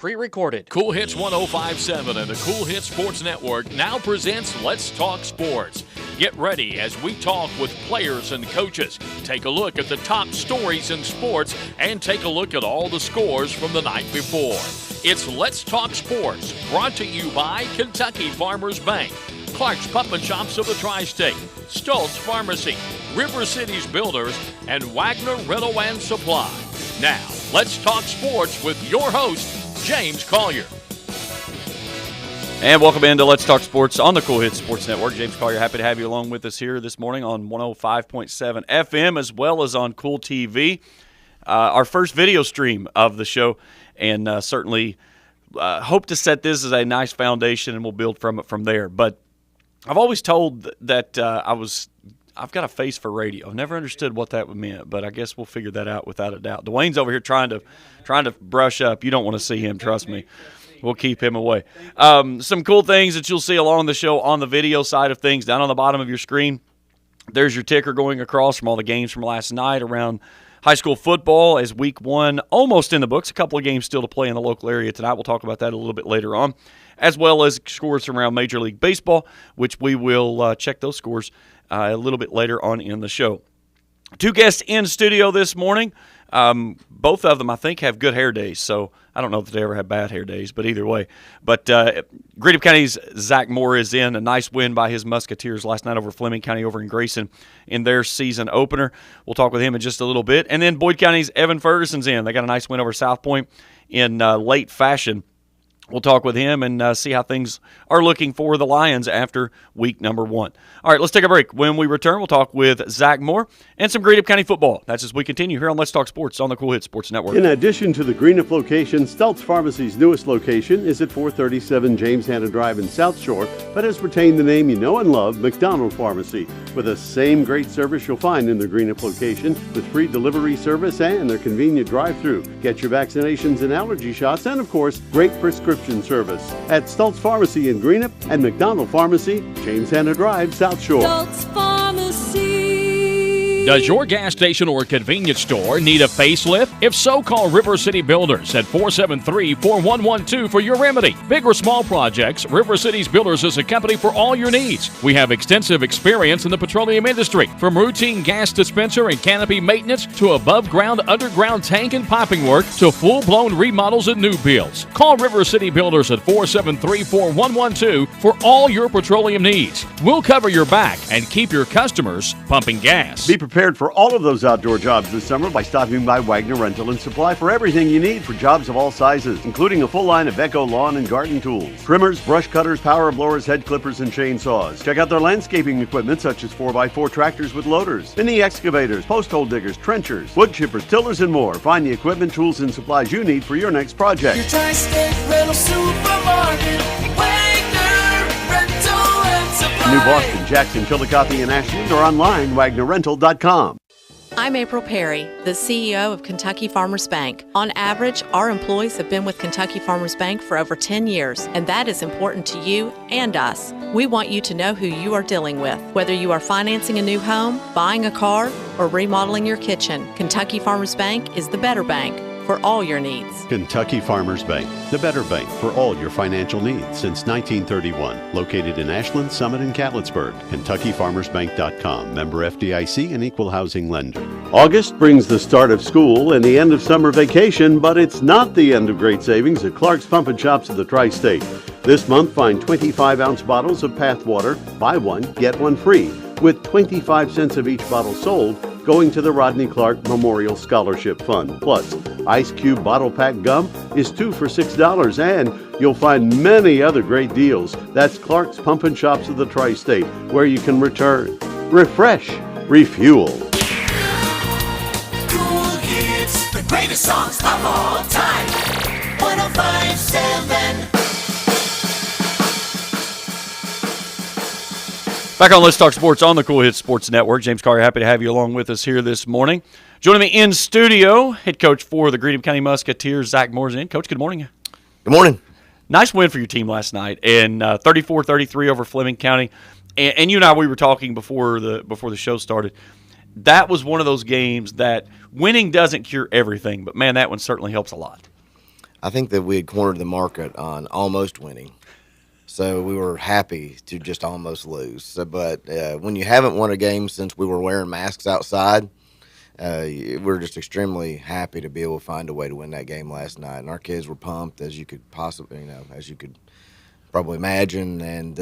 Pre-recorded. Cool Hits 105.7 and the Cool Hits Sports Network now presents Let's Talk Sports. Get ready as we talk with players and coaches, take a look at the top stories in sports, and take a look at all the scores from the night before. It's Let's Talk Sports, brought to you by Kentucky Farmers Bank, Clark's Pump and Shops of the Tri-State, Stoltz Pharmacy, River Cities Builders, and Wagner Rental and Supply. Now, let's talk sports with your host, James Collier. And welcome into Let's Talk Sports on the Cool Hits Sports Network. James Collier, happy to have you along with us here this morning on 105.7 FM as well as on Cool TV. Our first video stream of the show, and certainly hope to set this as a nice foundation, and we'll build from it from there. But I've always told that I've got a face for radio. I've never understood what that meant, but I guess we'll figure that out without a doubt. Dwayne's over here trying to brush up. You don't want to see him, trust me. We'll keep him away. Some cool things that you'll see along the show on the video side of things. Down on the bottom of your screen, there's your ticker going across from all the games from last night around high school football as week one almost in the books. A couple of games still to play in the local area tonight. We'll talk about that a little bit later on, as well as scores from around Major League Baseball, which we will check those scores a little bit later on in the show. Two guests in studio this morning. Both of them, I think, have good hair days, so I don't know if they ever have bad hair days, but either way. But Greenup County's Zach Moore is in. A nice win by his Musketeers last night over Fleming County over in Grayson in their season opener. We'll talk with him in just a little bit. And then Boyd County's Evan Ferguson's in. They got a nice win over South Point in late fashion. We'll talk with him and see how things are looking for the Lions after week number one. All right, let's take a break. When we return, we'll talk with Zach Moore and some Greenup County football. That's as we continue here on Let's Talk Sports on the Cool Hits Sports Network. In addition to the Greenup location, Stoltz Pharmacy's newest location is at 437 James Hanna Drive in South Shore, but has retained the name you know and love, McDonald Pharmacy, with the same great service you'll find in the Greenup location with free delivery service and their convenient drive-thru. Get your vaccinations and allergy shots and, of course, great prescription service at Stoltz Pharmacy in Greenup and McDonald Pharmacy, James Hanna Drive, South Shore. Stoltz Pharmacy. Does your gas station or convenience store need a facelift? If so, call River City Builders at 473-4112 for your remedy. Big or small projects, River Cities Builders is a company for all your needs. We have extensive experience in the petroleum industry, from routine gas dispenser and canopy maintenance to above-ground, underground tank and piping work to full-blown remodels and new builds. Call River City Builders at 473-4112 for all your petroleum needs. We'll cover your back and keep your customers pumping gas. Be prepared for all of those outdoor jobs this summer by stopping by Wagner Rental and Supply for everything you need for jobs of all sizes, including a full line of Echo lawn and garden tools, trimmers, brush cutters, power blowers, head clippers, and chainsaws. Check out their landscaping equipment such as 4x4 tractors with loaders, mini excavators, post hole diggers, trenchers, wood chippers, tillers, and more. Find the equipment, tools, and supplies you need for your next project. Your Tri-State Rental Supermarket, Wagner Rental and Supply. New Boston, Jackson, Chillicothe, and Ashland, or online, WagnerRental.com. I'm April Perry, the CEO of Kentucky Farmers Bank. On average, our employees have been with Kentucky Farmers Bank for over 10 years, and that is important to you and us. We want you to know who you are dealing with. Whether you are financing a new home, buying a car, or remodeling your kitchen, Kentucky Farmers Bank is the better bank for all your needs. Kentucky Farmers Bank, the better bank for all your financial needs since 1931. Located in Ashland, Summit, and Catlettsburg. KentuckyFarmersBank.com. Member FDIC and equal housing lender. August brings the start of school and the end of summer vacation, but it's not the end of great savings at Clark's Pump and Shops of the Tri-State. This month, find 25-ounce bottles of Path Water. Buy one, get one free, with 25 cents of each bottle sold going to the Rodney Clark Memorial Scholarship Fund. Plus, Ice Cube Bottle Pack Gum is 2 for $6, and you'll find many other great deals. That's Clark's Pump and Shops of the Tri-State, where you can return, refresh, refuel. Cool Kids, the greatest songs of all time. 105.7. Back on Let's Talk Sports on the Cool Hits Sports Network. James Collier, happy to have you along with us here this morning. Joining me in studio, head coach for the Greenup County Musketeers, Zach Moore's in. Coach, good morning. Good morning. Nice win for your team last night, and 34-33 over Fleming County. And you and I, we were talking before the show started. That was one of those games that winning doesn't cure everything, but, man, that one certainly helps a lot. I think that we had cornered the market on almost winning. So we were happy to just almost lose. So, but when you haven't won a game since we were wearing masks outside, we're just extremely happy to be able to find a way to win that game last night. And our kids were pumped as you could possibly, as you could probably imagine. And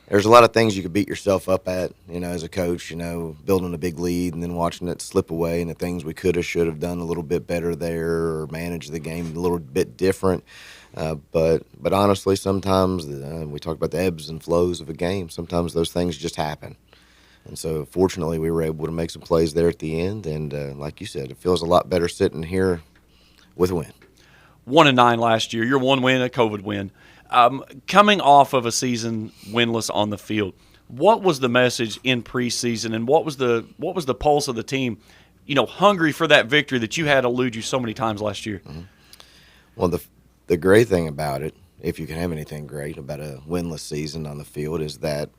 there's a lot of things you could beat yourself up at, as a coach, building a big lead and then watching it slip away, and the things we could have, should have done a little bit better there or managed the game a little bit different. But honestly, sometimes we talk about the ebbs and flows of a game. Sometimes those things just happen. And so fortunately we were able to make some plays there at the end. And like you said, it feels a lot better sitting here with a win. 1-9 last year. Your one win, a COVID win. Coming off of a season winless on the field, what was the message in preseason, and what was the pulse of the team, hungry for that victory that you had elude you so many times last year? Mm-hmm. Well, the great thing about it, if you can have anything great about a winless season on the field, is that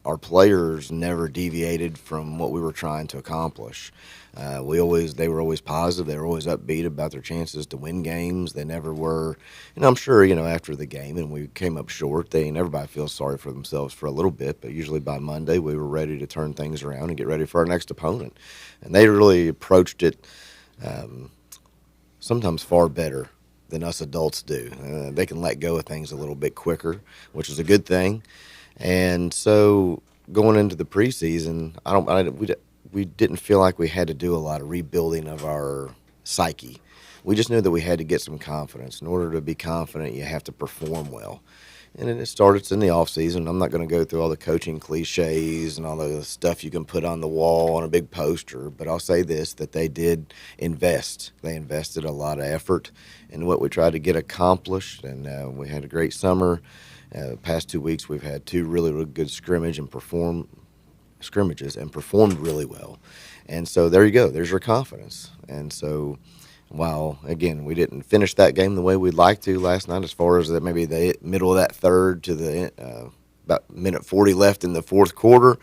our players never deviated from what we were trying to accomplish. They were always positive. They were always upbeat about their chances to win games. They never were, I'm sure, after the game and we came up short, everybody feels sorry for themselves for a little bit, but usually by Monday we were ready to turn things around and get ready for our next opponent. And they really approached it sometimes far better than us adults do. They can let go of things a little bit quicker, which is a good thing. And so going into the preseason, we didn't feel like we had to do a lot of rebuilding of our psyche. We just knew that we had to get some confidence. In order to be confident, you have to perform well. And it starts in the off season. I'm not going to go through all the coaching cliches and all the stuff you can put on the wall on a big poster, but I'll say this, that they did invest. They invested a lot of effort in what we tried to get accomplished, and we had a great summer. The past 2 weeks we've had two really, really good scrimmages and performed really well. And so there you go. There's your confidence. And so while, again, we didn't finish that game the way we'd like to last night, as far as maybe the middle of that third to the about minute 40 left in the fourth quarter,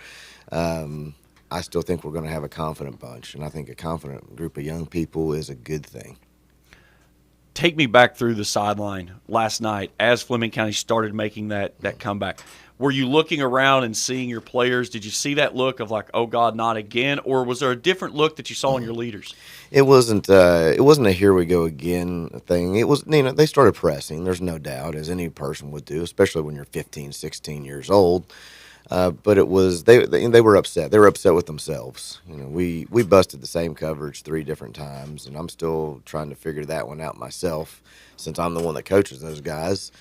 I still think we're going to have a confident bunch. And I think a confident group of young people is a good thing. Take me back through the sideline last night as Fleming County started making that comeback. Were you looking around and seeing your players? Did you see that look of like, oh God, not again? Or was there a different look that you saw in your leaders? It wasn't a here we go again thing. It was, they started pressing. There's no doubt, as any person would do, especially when you're 15, 16 years old. But it was they were upset. They were upset with themselves. We busted the same coverage 3 different times, and I'm still trying to figure that one out myself, since I'm the one that coaches those guys.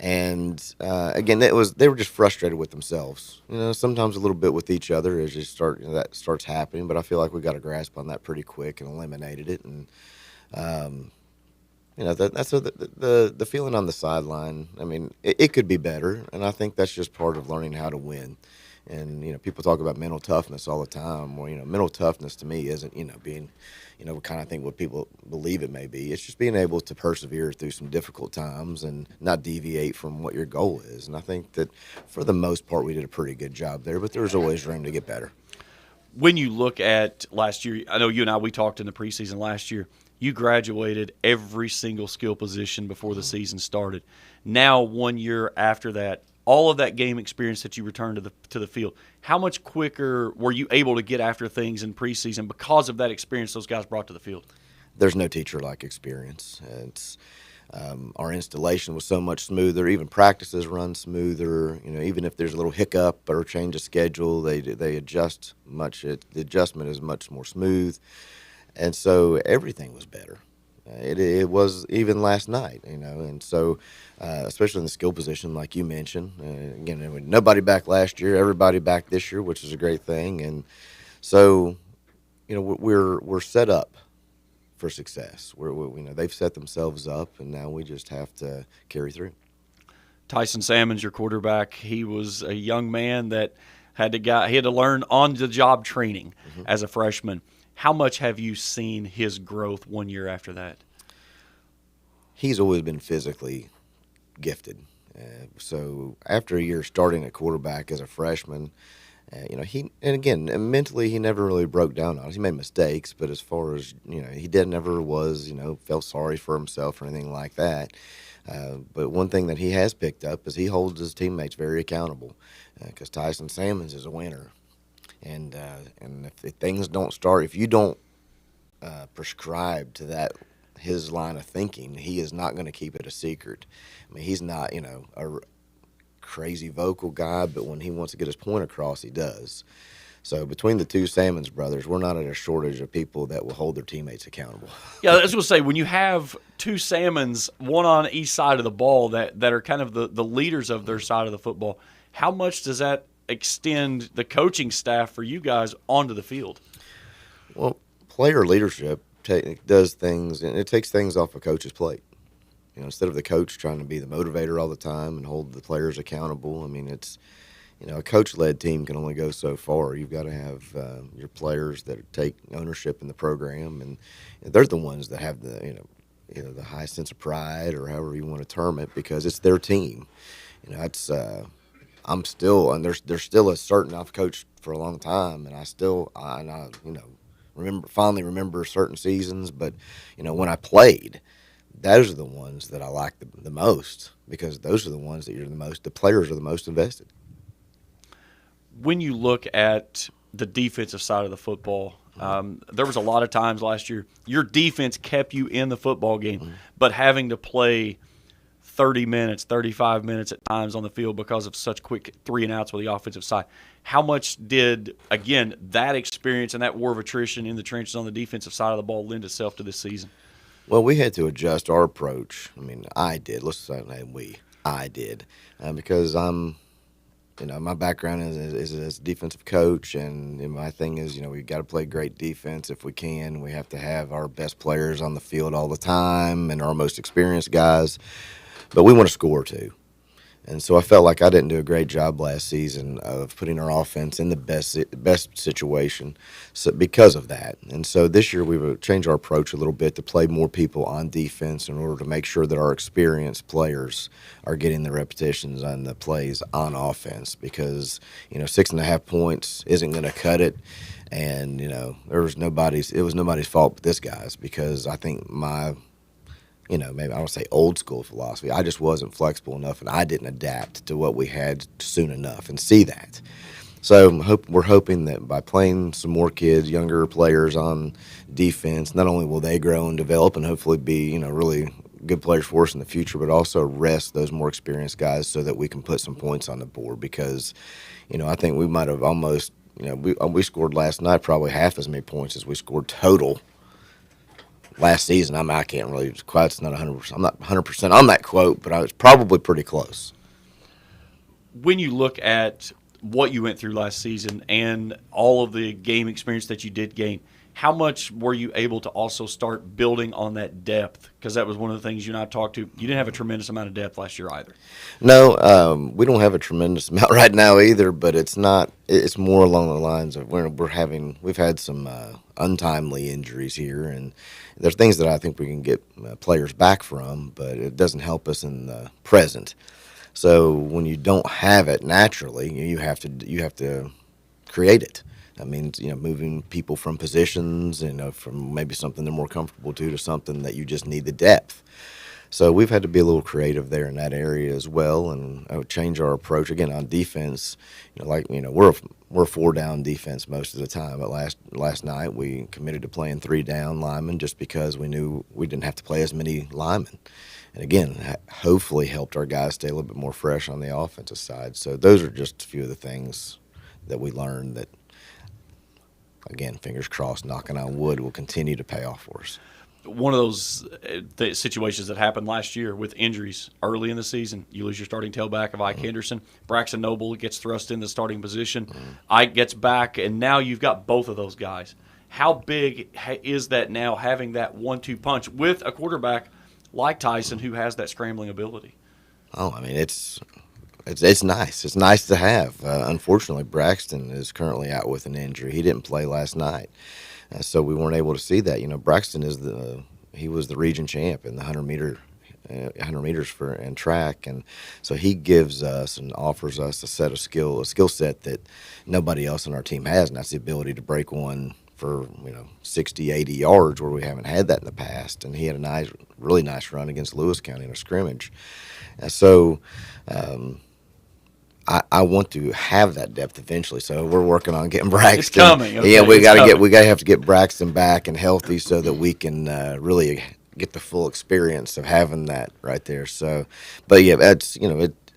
And again, they were just frustrated with themselves. Sometimes a little bit with each other as you start. That starts happening. But I feel like we got a grasp on that pretty quick and eliminated it. And that's the feeling on the sideline. I mean, it could be better, and I think that's just part of learning how to win. And people talk about mental toughness all the time. Well, mental toughness to me isn't being, kind of think what people believe it may be. It's just being able to persevere through some difficult times and not deviate from what your goal is. And I think that for the most part we did a pretty good job there, but there's always room to get better. When you look at last year, I know you and I, we talked in the preseason last year. You graduated every single skill position before the season started. Now, 1 year after that, all of that game experience that you returned to the field, how much quicker were you able to get after things in preseason because of that experience those guys brought to the field? There's no teacher like experience. It's our installation was so much smoother. Even practices run smoother. Even if there's a little hiccup or change of schedule, they adjust much. The adjustment is much more smooth. And so everything was better. It was even last night, and so especially in the skill position, like you mentioned. Again, nobody back last year, everybody back this year, which is a great thing. And so, we're set up for success. They've set themselves up, and now we just have to carry through. Tyson Salmon's your quarterback. He was a young man that had to learn on-the-job training as a freshman. How much have you seen his growth 1 year after that? He's always been physically gifted. So after a year starting at quarterback as a freshman, And again, mentally, he never really broke down on us. He made mistakes, but as far as, he never was, felt sorry for himself or anything like that. But one thing that he has picked up is he holds his teammates very accountable, because Tyson Salmons is a winner. And if things don't start, if you don't prescribe to his line of thinking, he is not going to keep it a secret. I mean, he's not, a crazy vocal guy, but when he wants to get his point across, he does. So between the two Salmons brothers, we're not at a shortage of people that will hold their teammates accountable. Yeah, I was going to say, when you have two Salmons, one on each side of the ball, that are kind of the leaders of their side of the football, how much does that extend the coaching staff for you guys onto the field? Well, player leadership does things, and it takes things off a coach's plate. Instead of the coach trying to be the motivator all the time and hold the players accountable, I mean, it's, a coach-led team can only go so far. You've got to have your players that take ownership in the program, and they're the ones that have the, the high sense of pride, or however you want to term it, because it's their team. It's I'm still, and there's still a certain, I've coached for a long time, and I fondly remember certain seasons, but when I played, those are the ones that I like the most, because those are the ones that the players are the most invested. When you look at the defensive side of the football, there was a lot of times last year your defense kept you in the football game, but having to play 30 minutes, 35 minutes at times on the field because of such quick 3-and-outs with the offensive side. How much did, again, that experience and that war of attrition in the trenches on the defensive side of the ball lend itself to this season? Well, we had to adjust our approach. I mean, I did. Let's say I did, because my background is as a defensive coach, and my thing is, we got to play great defense if we can. We have to have our best players on the field all the time and our most experienced guys, but we want to score too. And so I felt like I didn't do a great job last season of putting our offense in the best situation, because of that. And so this year we would change our approach a little bit to play more people on defense in order to make sure that our experienced players are getting the repetitions on the plays on offense, because 6.5 points isn't going to cut it. And it was nobody's fault but this guy's, because I think maybe I don't say old school philosophy, I just wasn't flexible enough, and I didn't adapt to what we had soon enough and see that. So we're hoping that by playing some more kids, younger players on defense, not only will they grow and develop and hopefully be, really good players for us in the future, but also rest those more experienced guys so that we can put some points on the board, because, I think we might have almost, we scored last night probably half as many points as we scored total last season. I can't really quite. It's not 100%. I'm not 100% on that quote, but I was probably pretty close. When you look at what you went through last season and all of the game experience that you did gain, how much were you able to also start building on that depth? Because that was one of the things you and I talked to. You didn't have a tremendous amount of depth last year either. No, we don't have a tremendous amount right now either, but it's not. It's more along the lines of we've had some untimely injuries here, and there's things that I think we can get players back from, but it doesn't help us in the present. So when you don't have it naturally, you have to create it. That means, moving people from positions, from maybe something they're more comfortable to something that you just need the depth. So we've had to be a little creative there in that area as well, and I would change our approach again on defense. We're a 4-down defense most of the time, but last night we committed to playing 3-down linemen just because we knew we didn't have to play as many linemen. And again, hopefully helped our guys stay a little bit more fresh on the offensive side. So those are just a few of the things that we learned that, again, fingers crossed, knocking on wood, will continue to pay off for us. One of those situations that happened last year with injuries early in the season, you lose your starting tailback of Ike Henderson. Braxton Noble gets thrust in the starting position. Ike gets back, and now you've got both of those guys. How big is that now, having that 1-2 punch with a quarterback like Tyson who has that scrambling ability? Oh, I mean, it's nice. It's nice to have. Unfortunately, Braxton is currently out with an injury. He didn't play last night, so we weren't able to see that. Braxton was the region champ in the 100-meter 100 meters in track, and so he gives us and offers us a skill set that nobody else on our team has, and that's the ability to break one for 60, 80 yards where we haven't had that in the past. And he had a really nice run against Lewis County in a scrimmage, and so. I want to have that depth eventually, so we're working on getting Braxton. It's coming. Okay, yeah, we have to get Braxton back and healthy so that we can really get the full experience of having that right there. So, but yeah, that's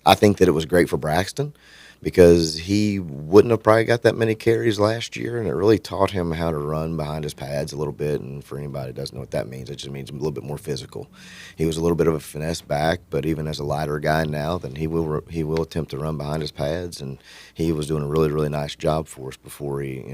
I think that it was great for Braxton because he wouldn't have probably got that many carries last year, and it really taught him how to run behind his pads a little bit. And for anybody who doesn't know what that means, it just means a little bit more physical. He was a little bit of a finesse back, but even as a lighter guy now, then he will attempt to run behind his pads, and he was doing a really, really nice job for us before he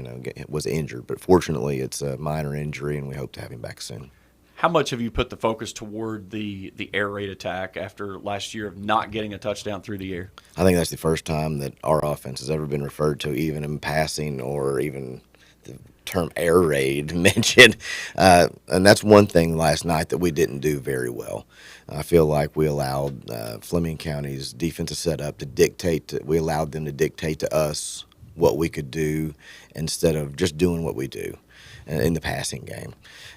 was injured. But fortunately, it's a minor injury, and we hope to have him back soon. How much have you put the focus toward the air raid attack after last year of not getting a touchdown through the air? I think that's the first time that our offense has ever been referred to, even in passing or even the term air raid mentioned. And that's one thing last night that we didn't do very well. I feel like we allowed Fleming County's defensive setup to dictate. We allowed them to dictate to us what we could do instead of just doing what we do in the passing game.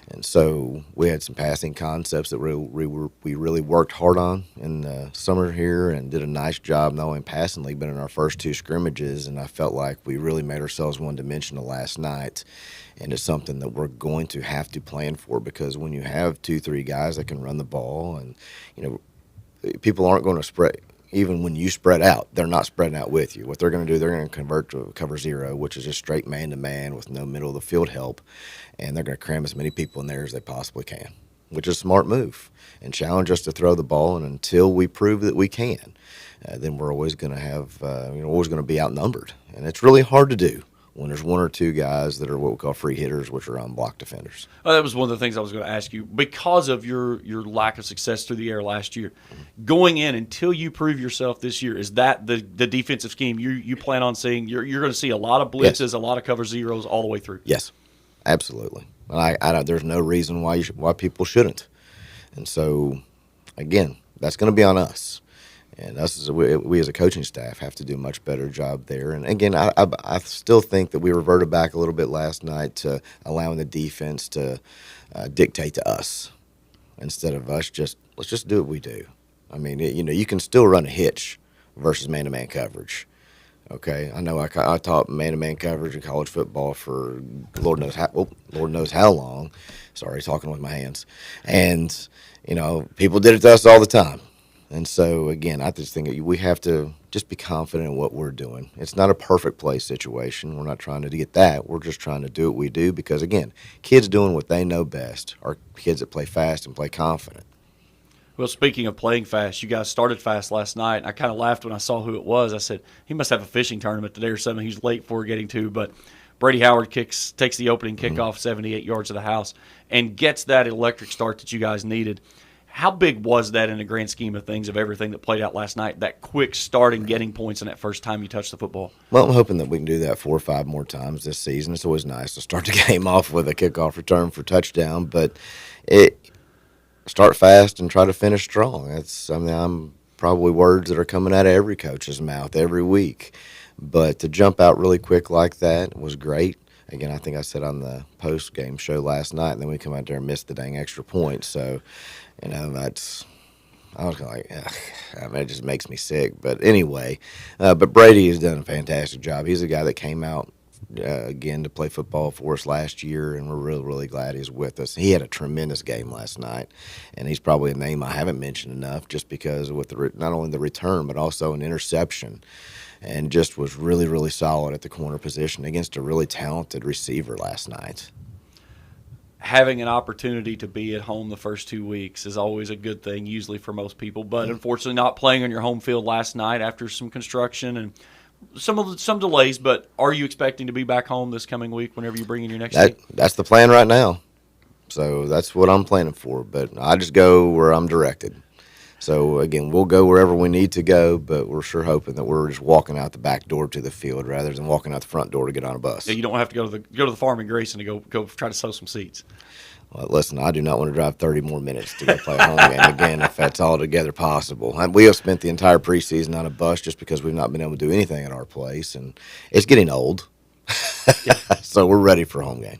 And so we had some passing concepts that we really worked hard on in the summer here and did a nice job not only passingly but in our first two scrimmages. And I felt like we really made ourselves one-dimensional last night. And it's something that we're going to have to plan for because when you have 2-3 guys that can run the ball and, people aren't going to spread. Even when you spread out, they're not spreading out with you. What they're going to do, they're going to convert to cover zero, which is just straight man-to-man with no middle of the field help, and they're going to cram as many people in there as they possibly can, which is a smart move, and challenge us to throw the ball. And until we prove that we can, then we're always going to have, always going to be outnumbered, and it's really hard to do when there's one or two guys that are what we call free hitters, which are unblocked defenders. Well, that was one of the things I was going to ask you. Because of your lack of success through the air last year, going in until you prove yourself this year, is that the defensive scheme you plan on seeing? You're going to see a lot of blitzes, Yes. a lot of cover zeros all the way through. Yes, absolutely. There's no reason why people shouldn't. And so, again, that's going to be on us. And us we as a coaching staff have to do a much better job there. And again, I still think that we reverted back a little bit last night to allowing the defense to dictate to us instead of us let's just do what we do. I mean, you can still run a hitch versus man-to-man coverage. Okay, I know I taught man-to-man coverage in college football for Lord knows how long. Sorry, talking with my hands. And people did it to us all the time. And so, again, I just think we have to just be confident in what we're doing. It's not a perfect play situation. We're not trying to get that. We're just trying to do what we do because, again, kids doing what they know best are kids that play fast and play confident. Well, speaking of playing fast, you guys started fast last night. I kind of laughed when I saw who it was. I said, he must have a fishing tournament today or something he's late for getting to. But Brady Howard takes the opening kickoff 78 yards of the house and gets that electric start that you guys needed. How big was that in the grand scheme of things of everything that played out last night, that quick start and getting points in that first time you touched the football? Well, I'm hoping that we can do that 4 or 5 more times this season. It's always nice to start the game off with a kickoff return for touchdown, but start fast and try to finish strong. I'm probably words that are coming out of every coach's mouth every week. But to jump out really quick like that was great. Again, I think I said on the post-game show last night, and then we come out there and miss the dang extra point. So, I was kind of like, it just makes me sick. But anyway, but Brady has done a fantastic job. He's a guy that came out again to play football for us last year, and we're really, really glad he's with us. He had a tremendous game last night, and he's probably a name I haven't mentioned enough just because with not only the return but also an interception, and just was really, really solid at the corner position against a really talented receiver last night. Having an opportunity to be at home the first 2 weeks is always a good thing, usually for most people. But unfortunately, not playing on your home field last night after some construction and some delays. But are you expecting to be back home this coming week whenever you bring in your next team? That's the plan right now. So that's what I'm planning for. But I just go where I'm directed. So, again, we'll go wherever we need to go, but we're sure hoping that we're just walking out the back door to the field rather than walking out the front door to get on a bus. Yeah, you don't have to go to the farm in Grayson to go try to sew some seats. Well, listen, I do not want to drive 30 more minutes to go play a home game again if that's altogether possible. And we have spent the entire preseason on a bus just because we've not been able to do anything at our place, and it's getting old. So we're ready for a home game.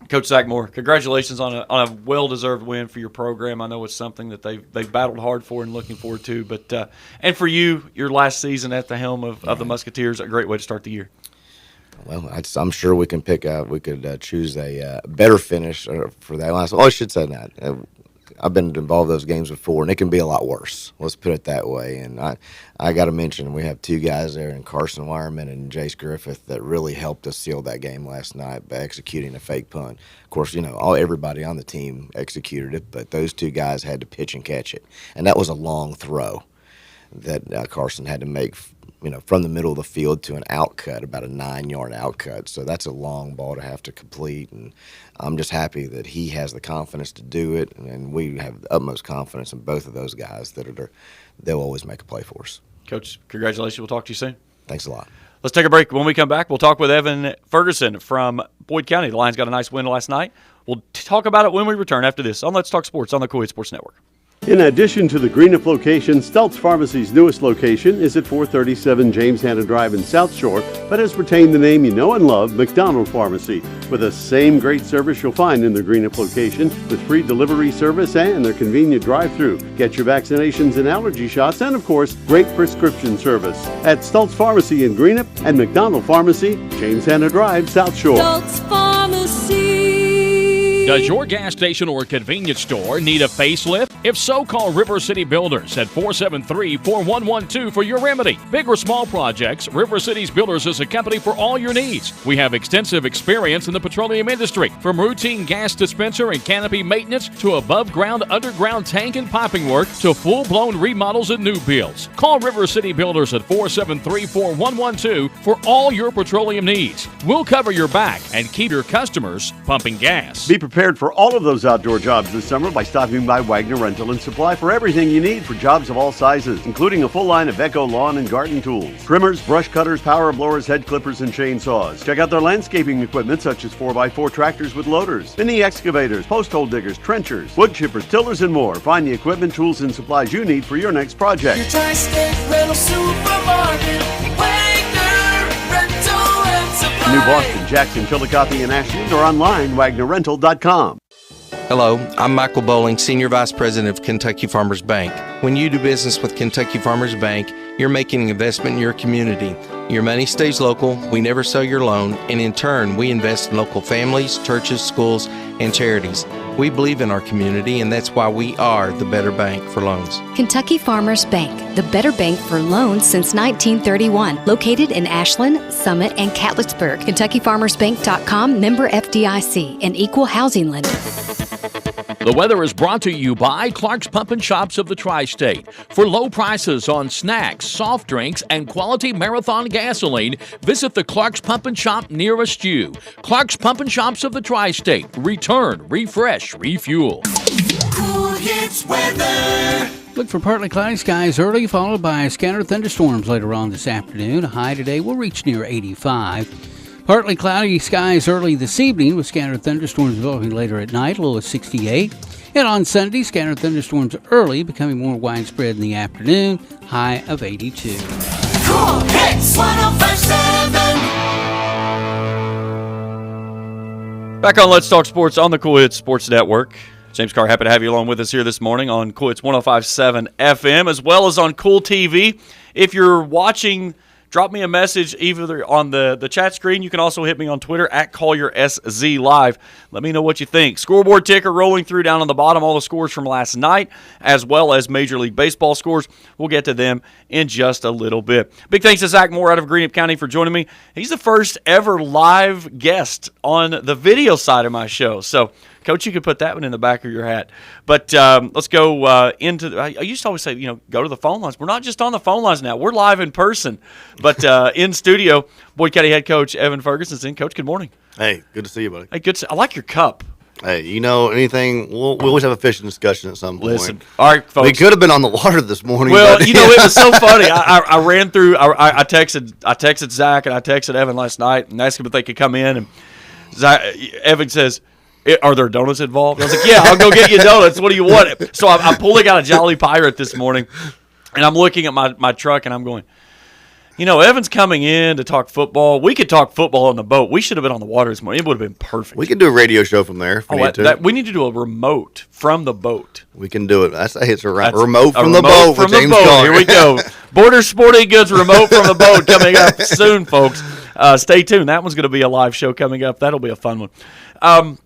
Coach Zach Moore, congratulations on a well-deserved win for your program. I know it's something that they've battled hard for and looking forward to. But and for you, your last season at the helm of the Musketeers, a great way to start the year. Well, I'm sure we can pick out. We could choose a better finish for that last. Oh, I should say that. I've been involved in those games before, and it can be a lot worse. Let's put it that way. And I got to mention, we have two guys there, in Carson Wireman and Jace Griffith, that really helped us seal that game last night by executing a fake punt. Of course, everybody on the team executed it, but those two guys had to pitch and catch it, and that was a long throw that Carson had to make. From the middle of the field to an outcut, about a 9-yard outcut. So that's a long ball to have to complete. And I'm just happy that he has the confidence to do it. And we have the utmost confidence in both of those guys that they'll always make a play for us. Coach, congratulations. We'll talk to you soon. Thanks a lot. Let's take a break. When we come back, we'll talk with Evan Ferguson from Boyd County. The Lions got a nice win last night. We'll talk about it when we return after this on Let's Talk Sports on the Cool Hit Sports Network. In addition to the Greenup location, Stultz Pharmacy's newest location is at 437 James Hanna Drive in South Shore, but has retained the name you know and love, McDonald Pharmacy, with the same great service you'll find in the Greenup location, with free delivery service and their convenient drive-thru. Get your vaccinations and allergy shots, and of course, great prescription service at Stultz Pharmacy in Greenup and McDonald Pharmacy, James Hanna Drive, South Shore. Stultz Pharmacy. Does your gas station or convenience store need a facelift? If so, call River City Builders at 473-4112 for your remedy. Big or small projects, River City's Builders is a company for all your needs. We have extensive experience in the petroleum industry, from routine gas dispenser and canopy maintenance to above-ground, underground tank and piping work to full-blown remodels and new builds. Call River City Builders at 473-4112 for all your petroleum needs. We'll cover your back and keep your customers pumping gas. Be prepared for all of those outdoor jobs this summer by stopping by Wagner Rental and Supply for everything you need for jobs of all sizes, including a full line of Echo lawn and garden tools, trimmers, brush cutters, power blowers, head clippers, and chainsaws. Check out their landscaping equipment such as 4x4 tractors with loaders, mini excavators, post hole diggers, trenchers, wood chippers, tillers, and more. Find the equipment, tools, and supplies you need for your next project. Your Tri-State Rental Supermarket, Wagner Rental and Supply. New Boston, Jackson, Chillicothe, and Ashland, or online, WagnerRental.com. Hello, I'm Michael Bowling, Senior Vice President of Kentucky Farmers Bank. When you do business with Kentucky Farmers Bank, you're making an investment in your community. Your money stays local, we never sell your loan, and in turn, we invest in local families, churches, schools, and charities. We believe in our community, and that's why we are the better bank for loans. Kentucky Farmers Bank, the better bank for loans since 1931. Located in Ashland, Summit, and Catlettsburg. KentuckyFarmersBank.com, member FDIC, an equal housing lender. The weather is brought to you by Clark's Pump and Shops of the Tri-State. For low prices on snacks, soft drinks, and quality Marathon gasoline, visit the Clark's Pump and Shop nearest you. Clark's Pump and Shops of the Tri-State. Return, refresh, refuel. Cool Hits weather. Look for partly cloudy skies early, followed by scattered thunderstorms later on this afternoon. A high today will reach near 85. Partly cloudy skies early this evening with scattered thunderstorms developing later at night, low of 68. And on Sunday, scattered thunderstorms early, becoming more widespread in the afternoon, high of 82. Cool Hits 105.7. Back on Let's Talk Sports on the Cool Hits Sports Network. James Carr, happy to have you along with us here this morning on Cool Hits 105.7 FM, as well as on Cool TV. If you're watching, drop me a message either on the chat screen. You can also hit me on Twitter at CollierSZ Live. Let me know what you think. Scoreboard ticker rolling through down on the bottom, all the scores from last night, as well as Major League Baseball scores. We'll get to them in just a little bit. Big thanks to Zach Moore out of Greenup County for joining me. He's the first ever live guest on the video side of my show. So, Coach, you could put that one in the back of your hat. But let's go into – I used to always say, go to the phone lines. We're not just on the phone lines now. We're live in person. But in studio, Boyd County head coach Evan Ferguson's in. Coach, good morning. Hey, good to see you, buddy. Hey, I like your cup. Hey, anything, we'll always have a fishing discussion at some point. Listen, all right, folks. We could have been on the water this morning. Well, but, it was so funny. I ran through, I texted Zach and I texted Evan last night and asked him if they could come in. And Evan says, Are there donuts involved? I was like, yeah, I'll go get you donuts. What do you want? So I'm pulling out a Jolly Pirate this morning, and I'm looking at my truck, and I'm going, Evan's coming in to talk football. We could talk football on the boat. We should have been on the water this morning. It would have been perfect. We could do a radio show from there if we need to. We need to do a remote from the boat. We can do it. It's a remote from the boat from with the James boat. Collier. Here we go. Border Sporting Goods remote from the boat coming up soon, folks. Stay tuned. That one's going to be a live show coming up. That'll be a fun one.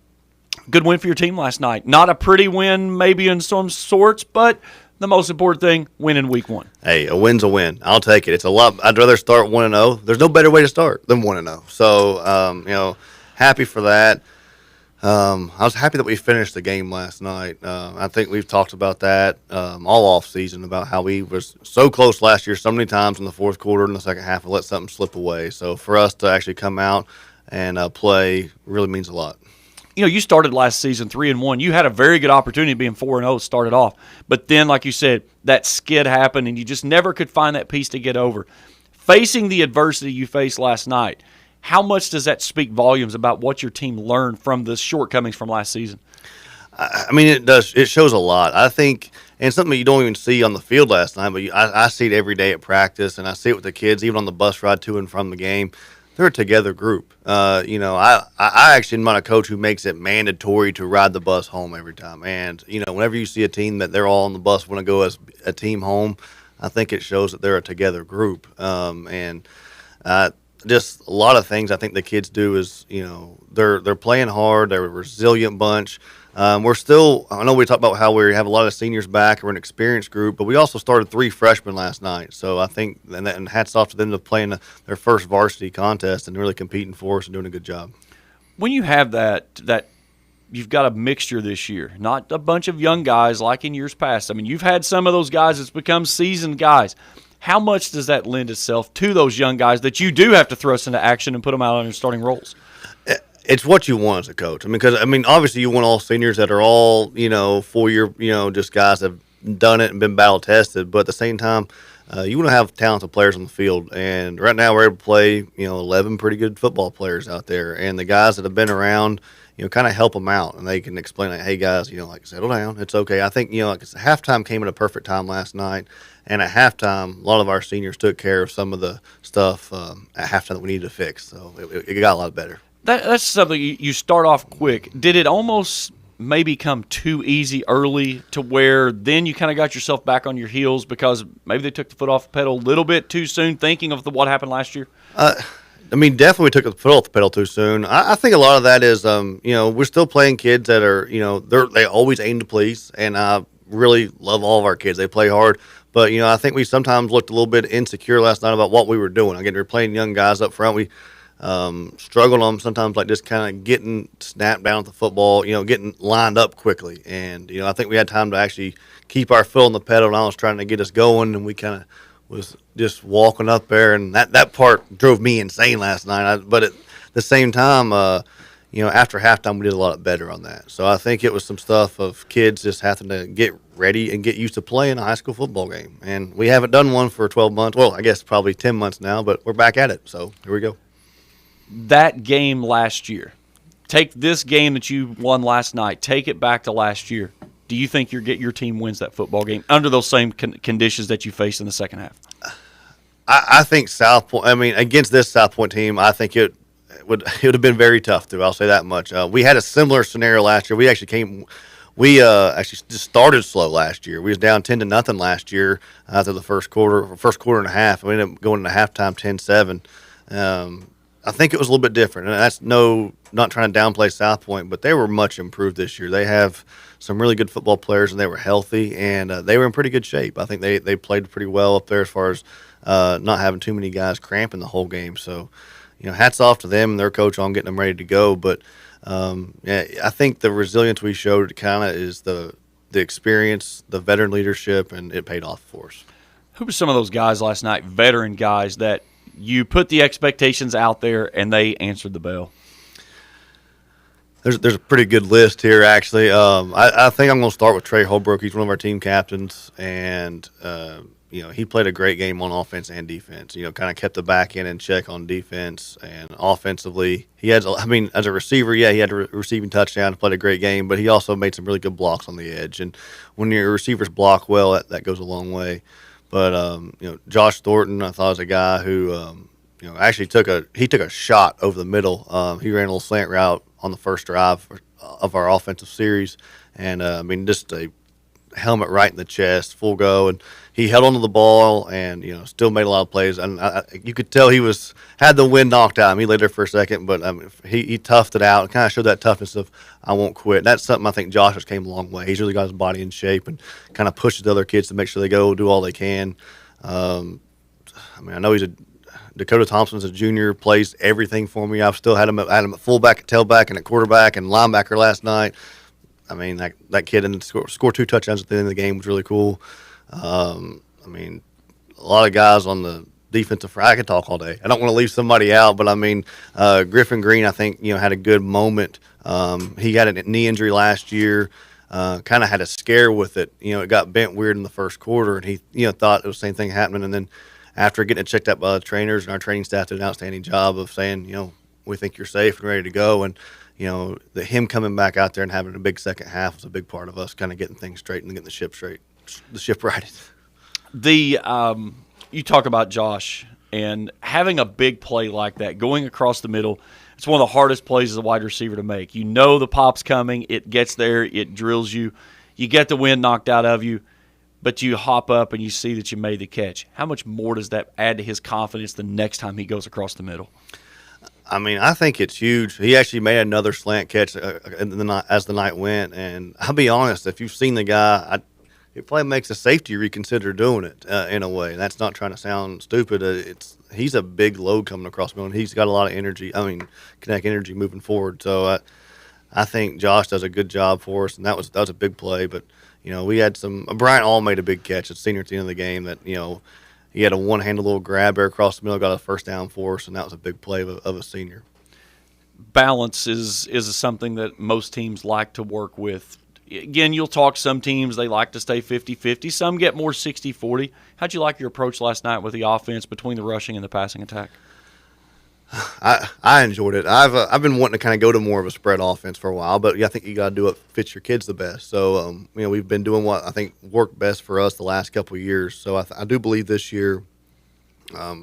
Good win for your team last night. Not a pretty win, maybe in some sorts, but the most important thing, win in week 1. Hey, a win's a win. I'll take it. It's a lot. I'd rather start 1-0. There's no better way to start than 1-0. So, happy for that. I was happy that we finished the game last night. I think we've talked about that all off season, about how we was so close last year so many times in the fourth quarter and the second half and let something slip away. So for us to actually come out and play really means a lot. You started last season 3-1. You had a very good opportunity being 4-0 started off. But then, like you said, that skid happened, and you just never could find that piece to get over. Facing the adversity you faced last night, how much does that speak volumes about what your team learned from the shortcomings from last season? I mean, it does. It shows a lot. I think, and something you don't even see on the field last night, but I see it every day at practice, and I see it with the kids, even on the bus ride to and from the game. They're a together group. I actually am not a coach who makes it mandatory to ride the bus home every time. And, whenever you see a team that they're all on the bus want to go as a team home, I think it shows that they're a together group. Just a lot of things I think the kids do is, they're playing hard. They're a resilient bunch. We're still, I know we talked about how we have a lot of seniors back. We're an experienced group, but we also started 3 freshmen last night. So I think, and hats off to them to playing their first varsity contest and really competing for us and doing a good job. When you have that you've got a mixture this year, not a bunch of young guys like in years past. I mean, you've had some of those guys that's become seasoned guys. How much does that lend itself to those young guys that you do have to thrust into action and put them out on their starting roles? It's what you want as a coach. Because obviously you want all seniors that are all, 4-year, just guys that have done it and been battle tested. But at the same time, you want to have talented players on the field. And right now we're able to play, 11 pretty good football players out there. And the guys that have been around, kind of help them out. And they can explain, like, hey, guys, settle down. It's okay. I think, halftime came at a perfect time last night. And at halftime, a lot of our seniors took care of some of the stuff at halftime that we needed to fix. So it got a lot better. That's something you start off quick. Did it almost maybe come too easy early to where then you kind of got yourself back on your heels because maybe they took the foot off the pedal a little bit too soon, thinking of what happened last year? Definitely took the foot off the pedal too soon. I think a lot of that is, we're still playing kids that are, they always aim to please, and I really love all of our kids. They play hard. But, I think we sometimes looked a little bit insecure last night about what we were doing. Again, we were playing young guys up front. We struggled on sometimes, like just kind of getting snapped down at the football, getting lined up quickly. And, I think we had time to actually keep our foot on the pedal, and I was trying to get us going, and we kind of was just walking up there. And that part drove me insane last night. But at the same time, after halftime, we did a lot better on that. So I think it was some stuff of kids just having to get ready and get used to playing a high school football game. And we haven't done one for 12 months. Well, I guess probably 10 months now, but we're back at it. So here we go. That game last year, take this game that you won last night, take it back to last year. Do you think your team wins that football game under those same conditions that you faced in the second half? I think South Point, against this South Point team, I think it would have been very tough to. I'll say that much. We had a similar scenario last year. We actually just started slow last year. We was down 10-0 last year after the first quarter and a half. We ended up going into halftime 10-7. I think it was a little bit different, and that's not trying to downplay South Point, but they were much improved this year. They have some really good football players, and they were healthy, and they were in pretty good shape. I think they played pretty well up there as far as not having too many guys cramping the whole game. So, hats off to them and their coach on getting them ready to go. But I think the resilience we showed kind of is the experience, the veteran leadership, and it paid off for us. Who were some of those guys last night, veteran guys, that you put the expectations out there and they answered the bell? There's a pretty good list here, actually. I think I'm going to start with Trey Holbrook. He's one of our team captains, and he played a great game on offense and defense. Kind of kept the back end in check on defense, and offensively, as a receiver, he had a receiving touchdown, played a great game, but he also made some really good blocks on the edge. And when your receivers block well, that goes a long way. But Josh Thornton, I thought was a guy who actually took a shot over the middle. He ran a little slant route on the first drive of our offensive series, and just a helmet right in the chest, full go, and he held onto the ball and still made a lot of plays. And you could tell he had the wind knocked out of him. He lay there for a second, but he toughed it out and kind of showed that toughness of I won't quit. And that's something I think Josh has came a long way. He's really got his body in shape and kind of pushes the other kids to make sure they go do all they can. I know Dakota Thompson's a junior, plays everything for me. I've still had him at fullback, at tailback, and at quarterback and linebacker last night. That kid didn't score 2 touchdowns at the end of the game was really cool. A lot of guys on the defensive front. I could talk all day. I don't want to leave somebody out, but Griffin Green, I think, had a good moment. He had a knee injury last year. Kind of had a scare with it. It got bent weird in the first quarter, and he, thought it was the same thing happening, and then after getting it checked out by the trainers and our training staff did an outstanding job of saying, we think you're safe and ready to go. And, him coming back out there and having a big second half was a big part of us kind of getting things straight and getting the ship righted. You talk about Josh and having a big play like that, going across the middle. It's one of the hardest plays as a wide receiver to make. The pop's coming. It gets there. It drills you. You get the wind knocked out of you. But you hop up and you see that you made the catch. How much more does that add to his confidence the next time he goes across the middle? I think it's huge. He actually made another slant catch as the night went. And I'll be honest, if you've seen the guy, it probably makes a safety reconsider doing it in a way. That's not trying to sound stupid. He's a big load coming across the middle. And he's got a lot of energy. Kinetic energy moving forward. So I think Josh does a good job for us, and that was a big play. But we had Bryant All made a big catch at senior at the end of the game that, he had a one-handed little grab there across the middle, got a first down for us, and that was a big play of a senior. Balance is something that most teams like to work with. Again, you'll talk some teams, they like to stay 50-50. Some get more 60-40. How'd you like your approach last night with the offense between the rushing and the passing attack? I enjoyed it. I've been wanting to kind of go to more of a spread offense for a while, but I think you got to do what fits your kids the best. So we've been doing what I think worked best for us the last couple of years. So I do believe this year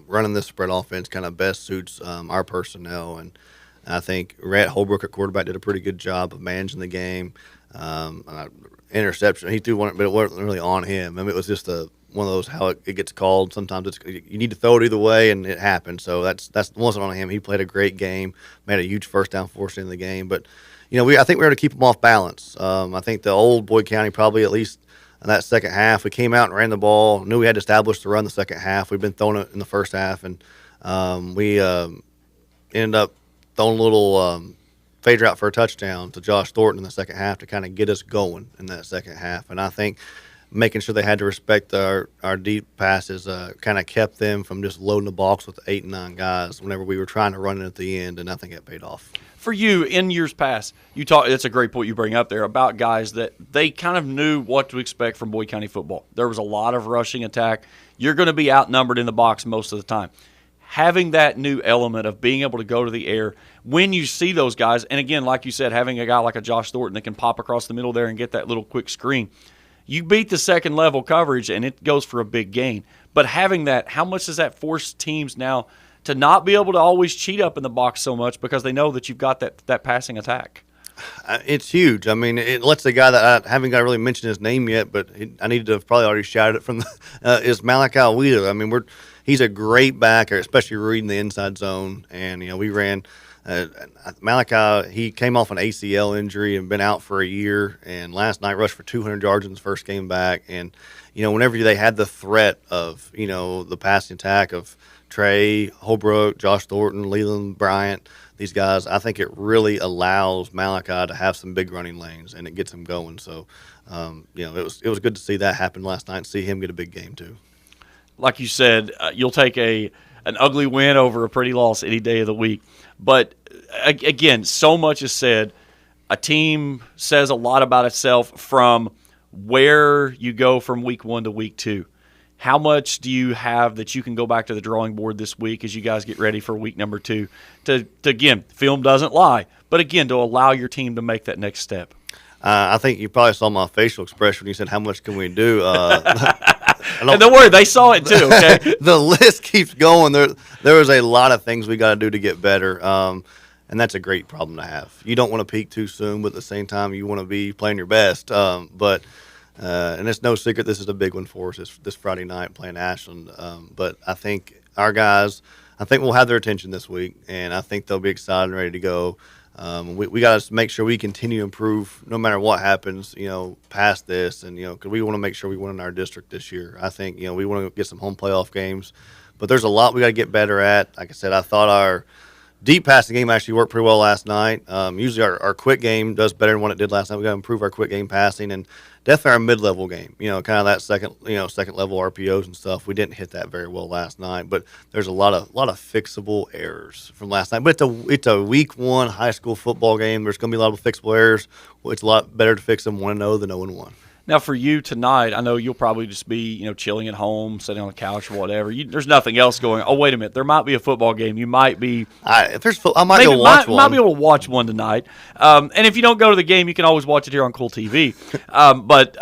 running this spread offense kind of best suits our personnel, and I think Rhett Holbrook at quarterback did a pretty good job of managing the game. Interception, he threw one, but it wasn't really on him. It was just one of those how it gets called. Sometimes you need to throw it either way, and it happened. So that wasn't on him. He played a great game, made a huge first down for us in the game. But I think we were to keep him off balance. I think the old Boyd County probably at least in that second half we came out and ran the ball. Knew we had to establish the run the second half. We've been throwing it in the first half, and we ended up throwing a little fade route for a touchdown to Josh Thornton in the second half to kind of get us going in that second half. And I think making sure they had to respect our deep passes kind of kept them from just loading the box with 8 and 9 guys whenever we were trying to run it at the end, and I think it paid off. For you, in years past, it's a great point you bring up there about guys that they kind of knew what to expect from Boyd County football. There was a lot of rushing attack. You're going to be outnumbered in the box most of the time. Having that new element of being able to go to the air when you see those guys, and again, like you said, having a guy like a Josh Thornton that can pop across the middle there and get that little quick screen, you beat the second level coverage and it goes for a big gain. But having that, how much does that force teams now to not be able to always cheat up in the box so much because they know that you've got that passing attack? It's huge. It lets the guy that I haven't got to really mention his name yet, but I needed to have probably already shouted it from is Malachi Wheeler. He's a great backer, especially reading the inside zone. And, we ran Malachi, he came off an ACL injury and been out for a year. And last night rushed for 200 yards in his first game back. And, whenever they had the threat of, the passing attack of Trey, Holbrook, Josh Thornton, Leland, Bryant, these guys, I think it really allows Malachi to have some big running lanes and it gets him going. So, it was good to see that happen last night and see him get a big game too. Like you said, you'll take an ugly win over a pretty loss any day of the week. But, again, so much is said a team says a lot about itself from where you go from week 1 to week 2. How much do you have that you can go back to the drawing board this week as you guys get ready for week number 2? To again, film doesn't lie, but again, to allow your team to make that next step. I think you probably saw my facial expression when you said, how much can we do? And don't worry, they saw it too, okay? The list keeps going. There is a lot of things we got to do to get better, and that's a great problem to have. You don't want to peak too soon, but at the same time, you want to be playing your best. And it's no secret this is a big one for us this Friday night playing Ashland. But I think our guys, we'll have their attention this week, and I think they'll be excited and ready to go. We got to make sure we continue to improve no matter what happens, past this. And, because we want to make sure we win in our district this year. I think, we want to get some home playoff games. But there's a lot we got to get better at. Like I said, I thought our deep passing game actually worked pretty well last night. Usually our quick game does better than what it did last night. We got to improve our quick game passing and definitely our mid-level game. Kind of that second level RPOs and stuff. We didn't hit that very well last night, but there's a lot of fixable errors from last night. But it's a week 1 high school football game. There's going to be a lot of fixable errors. Well, it's a lot better to fix them 1-0 than 0-1. Now, for you tonight, I know you'll probably just be, chilling at home, sitting on the couch or whatever. There's nothing else going. Oh, wait a minute, there might be a football game. You might be. I might go watch one. Might be able to watch one tonight. And if you don't go to the game, you can always watch it here on Cool TV. But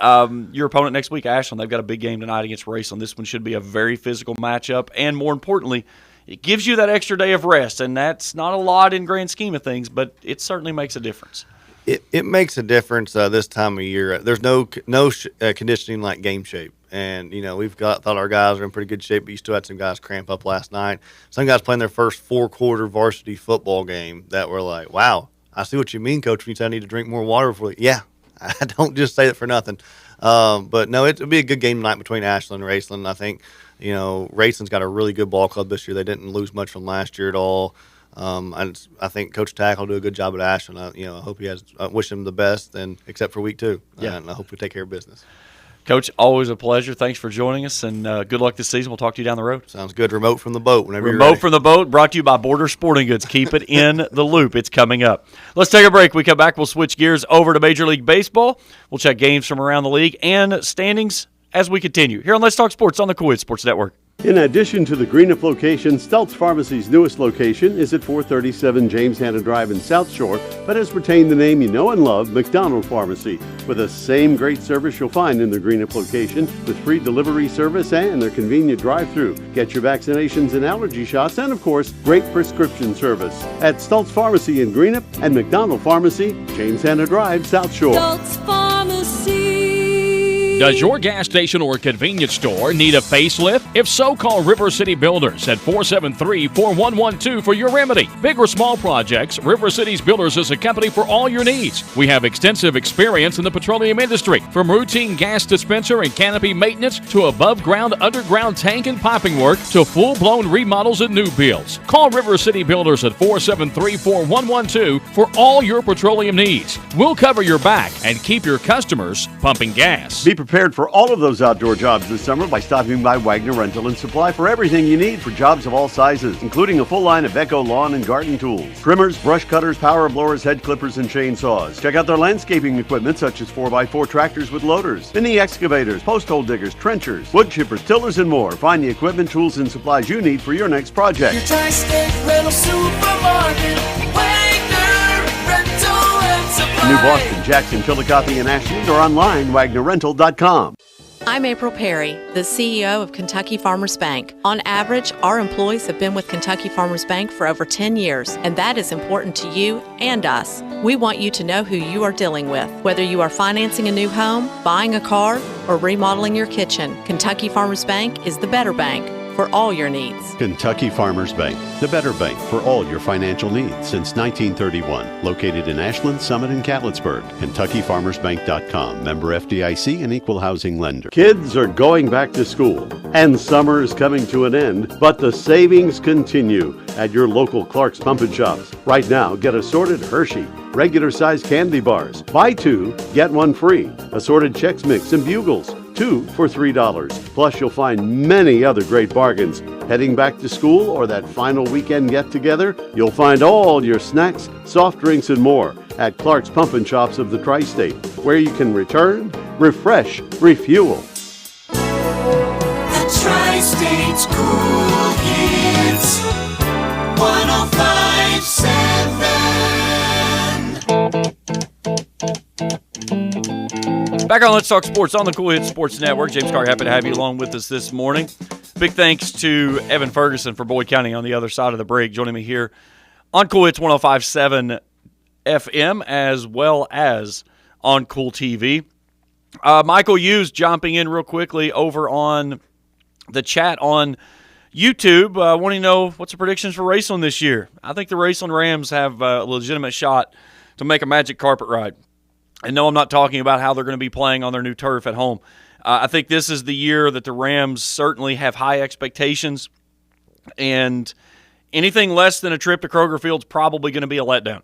your opponent next week, Ashland, they've got a big game tonight against Raceland. This one should be a very physical matchup, and more importantly, it gives you that extra day of rest, and that's not a lot in grand scheme of things, but it certainly makes a difference. It makes a difference this time of year. There's no conditioning like game shape. And, we've thought our guys are in pretty good shape, but you still had some guys cramp up last night. Some guys playing their first 4-quarter varsity football game that were like, wow, I see what you mean, Coach, when you say I need to drink more water before. Yeah, I don't just say it for nothing. But, no, it'll be a good game tonight between Ashland and Raceland. I think, Raceland's got a really good ball club this year. They didn't lose much from last year at all. I think Coach Tack will do a good job at Ashland. I hope he has. I wish him the best, and except for week 2. Yeah. And I hope we take care of business. Coach, always a pleasure. Thanks for joining us, and good luck this season. We'll talk to you down the road. Sounds good. Remote from the boat whenever you're Remote ready. from the boat, brought to you by Border Sporting Goods. Keep it in the loop. It's coming up. Let's take a break. We come back, we'll switch gears over to Major League Baseball. We'll check games from around the league and standings as we continue here on Let's Talk Sports on the Cool Hits Sports Network. In addition to the Greenup location, Stultz Pharmacy's newest location is at 437 James Hanna Drive in South Shore, but has retained the name you know and love, McDonald Pharmacy, with the same great service you'll find in the Greenup location, with free delivery service and their convenient drive-thru. Get your vaccinations and allergy shots, and of course, great prescription service at Stultz Pharmacy in Greenup and McDonald Pharmacy, James Hanna Drive, South Shore. Stultz Pharmacy. Does your gas station or convenience store need a facelift? If so, call River City Builders at 473-4112 for your remedy. Big or small projects, River City's Builders is a company for all your needs. We have extensive experience in the petroleum industry, from routine gas dispenser and canopy maintenance to above-ground, underground tank and piping work to full-blown remodels and new builds. Call River City Builders at 473-4112 for all your petroleum needs. We'll cover your back and keep your customers pumping gas. Be prepared for all of those outdoor jobs this summer by stopping by Wagner Rental and Supply for everything you need for jobs of all sizes, including a full line of Echo lawn and garden tools, trimmers, brush cutters, power blowers, head clippers, and chainsaws. Check out their landscaping equipment such as 4x4 tractors with loaders, mini excavators, post hole diggers, trenchers, wood chippers, tillers, and more. Find the equipment, tools, and supplies you need for your next project. Your Tri-State Rental Supermarket, Wagner Rental and Supply. New Boston, Jackson, Chillicothe, and Ashland, or online, WagnerRental.com. I'm April Perry, the CEO of Kentucky Farmers Bank. On average, our employees have been with Kentucky Farmers Bank for over 10 years, and that is important to you and us. We want you to know who you are dealing with. Whether you are financing a new home, buying a car, or remodeling your kitchen, Kentucky Farmers Bank is the better bank for all your needs. Kentucky Farmers Bank, the better bank for all your financial needs since 1931. Located in Ashland, Summit, and Catlettsburg. KentuckyFarmersBank.com. Member FDIC and equal housing lender. Kids are going back to school, and summer is coming to an end, but the savings continue at your local Clark's Pump and Shops. Right now, get assorted Hershey regular size candy bars. Buy 2, get 1 free. Assorted Chex Mix and Bugles. 2 for $3. Plus, you'll find many other great bargains. Heading back to school or that final weekend get-together, you'll find all your snacks, soft drinks, and more at Clark's Pump and Shops of the Tri-State, where you can return, refresh, refuel. The Tri-State's Cool Hits 105.7. Back on Let's Talk Sports on the Cool Hits Sports Network. James Carr, happy to have you along with us this morning. Big thanks to Evan Ferguson for Boyd County on the other side of the break, joining me here on Cool Hits 105.7 FM as well as on Cool TV. Michael Hughes jumping in real quickly over on the chat on YouTube, wanting to know what's the predictions for Raceland this year. I think the Raceland Rams have a legitimate shot to make a magic carpet ride. And no, I'm not talking about how they're going to be playing on their new turf at home. I think this is the year that the Rams certainly have high expectations, and anything less than a trip to Kroger Field is probably going to be a letdown.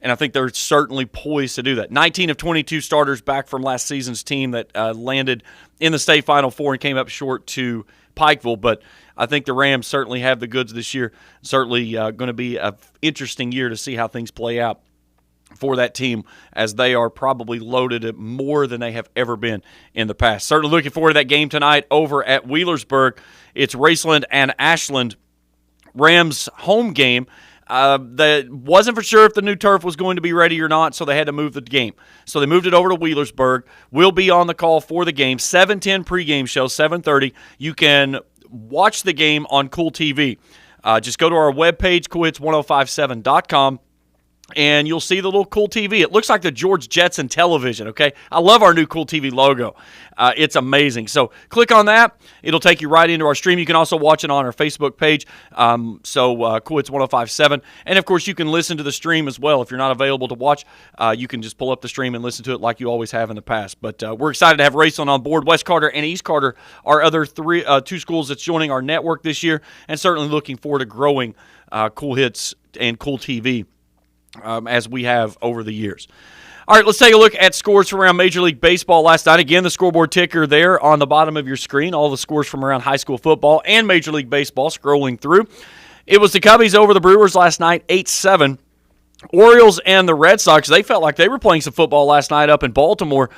And I think they're certainly poised to do that. 19 of 22 starters back from last season's team that landed in the state Final Four and came up short to Pikeville. But I think the Rams certainly have the goods this year. Certainly going to be an interesting year to see how things play out for that team, as they are probably loaded at more than they have ever been in the past. Certainly looking forward to that game tonight over at Wheelersburg. It's Raceland and Ashland. Rams home game. That wasn't for sure if the new turf was going to be ready or not, so they had to move the game. So they moved it over to Wheelersburg. We'll be on the call for the game. 7:10 pregame show, 7:30. You can watch the game on Cool TV. Just go to our webpage, coolhits1057.com. And you'll see the little Cool TV. It looks like the George Jetson television, okay? I love our new Cool TV logo. It's amazing. So click on that. It'll take you right into our stream. You can also watch it on our Facebook page. Cool Hits 105.7. And, of course, you can listen to the stream as well. If you're not available to watch, you can just pull up the stream and listen to it like you always have in the past. But we're excited to have Raceland on board. West Carter and East Carter are other two schools that's joining our network this year, and certainly looking forward to growing Cool Hits and Cool TV. As we have over the years. All right, let's take a look at scores from around Major League Baseball last night. Again, the scoreboard ticker there on the bottom of your screen, all the scores from around high school football and Major League Baseball scrolling through. It was the Cubbies over the Brewers last night, 8-7. Orioles and the Red Sox, they felt like they were playing some football last night up in Baltimore.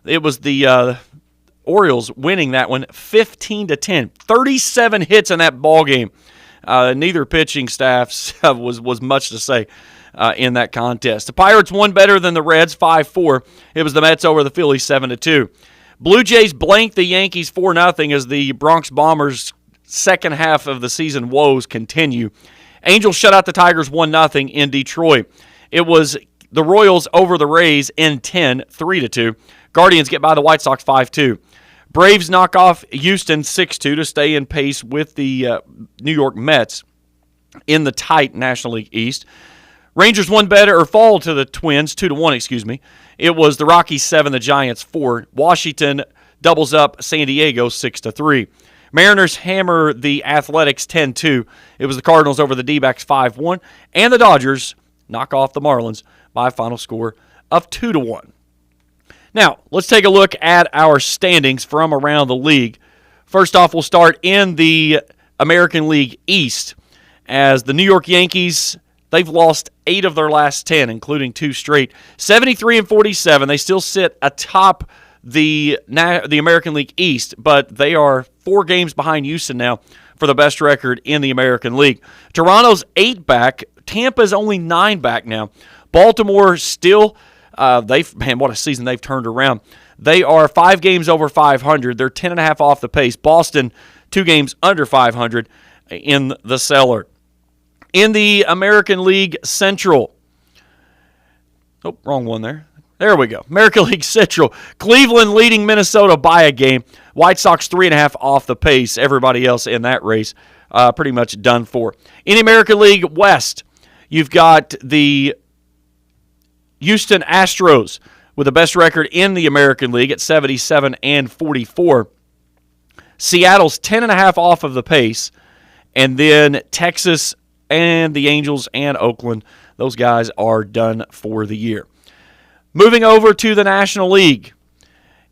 It was the Orioles winning that one 15-10. 37 hits in that ball game. Neither pitching staffs was much to say in that contest. The Pirates won better than the Reds, 5-4. It was the Mets over the Phillies, 7-2. Blue Jays blanked the Yankees 4-0 as the Bronx Bombers' second half of the season woes continue. Angels shut out the Tigers 1-0 in Detroit. It was the Royals over the Rays in 10, 3-2. Guardians get by the White Sox 5-2. Braves knock off Houston 6-2 to stay in pace with the New York Mets in the tight National League East. Rangers fall to the Twins 2-1, It was the Rockies 7, the Giants 4. Washington doubles up San Diego 6-3. Mariners hammer the Athletics 10-2. It was the Cardinals over the D-backs 5-1. And the Dodgers knock off the Marlins by a final score of 2-1. Now, let's take a look at our standings from around the league. First off, we'll start in the American League East, as the New York Yankees, they've lost 8 of their last 10, including 2 straight. 73-47. They still sit atop the American League East, but they are 4 games behind Houston now for the best record in the American League. Toronto's 8 back. Tampa's only 9 back now. Baltimore still, what a season they've turned around. They are 5 games over 500. They're 10.5 off the pace. Boston, 2 games under 500 in the cellar. In the American League Central. Oh, wrong one there. There we go. American League Central. Cleveland leading Minnesota by a game. White Sox 3.5 off the pace. Everybody else in that race pretty much done for. In the American League West, you've got the Houston Astros with the best record in the American League at 77-44. Seattle's 10.5 off of the pace. And then Texas and the Angels and Oakland, those guys are done for the year. Moving over to the National League.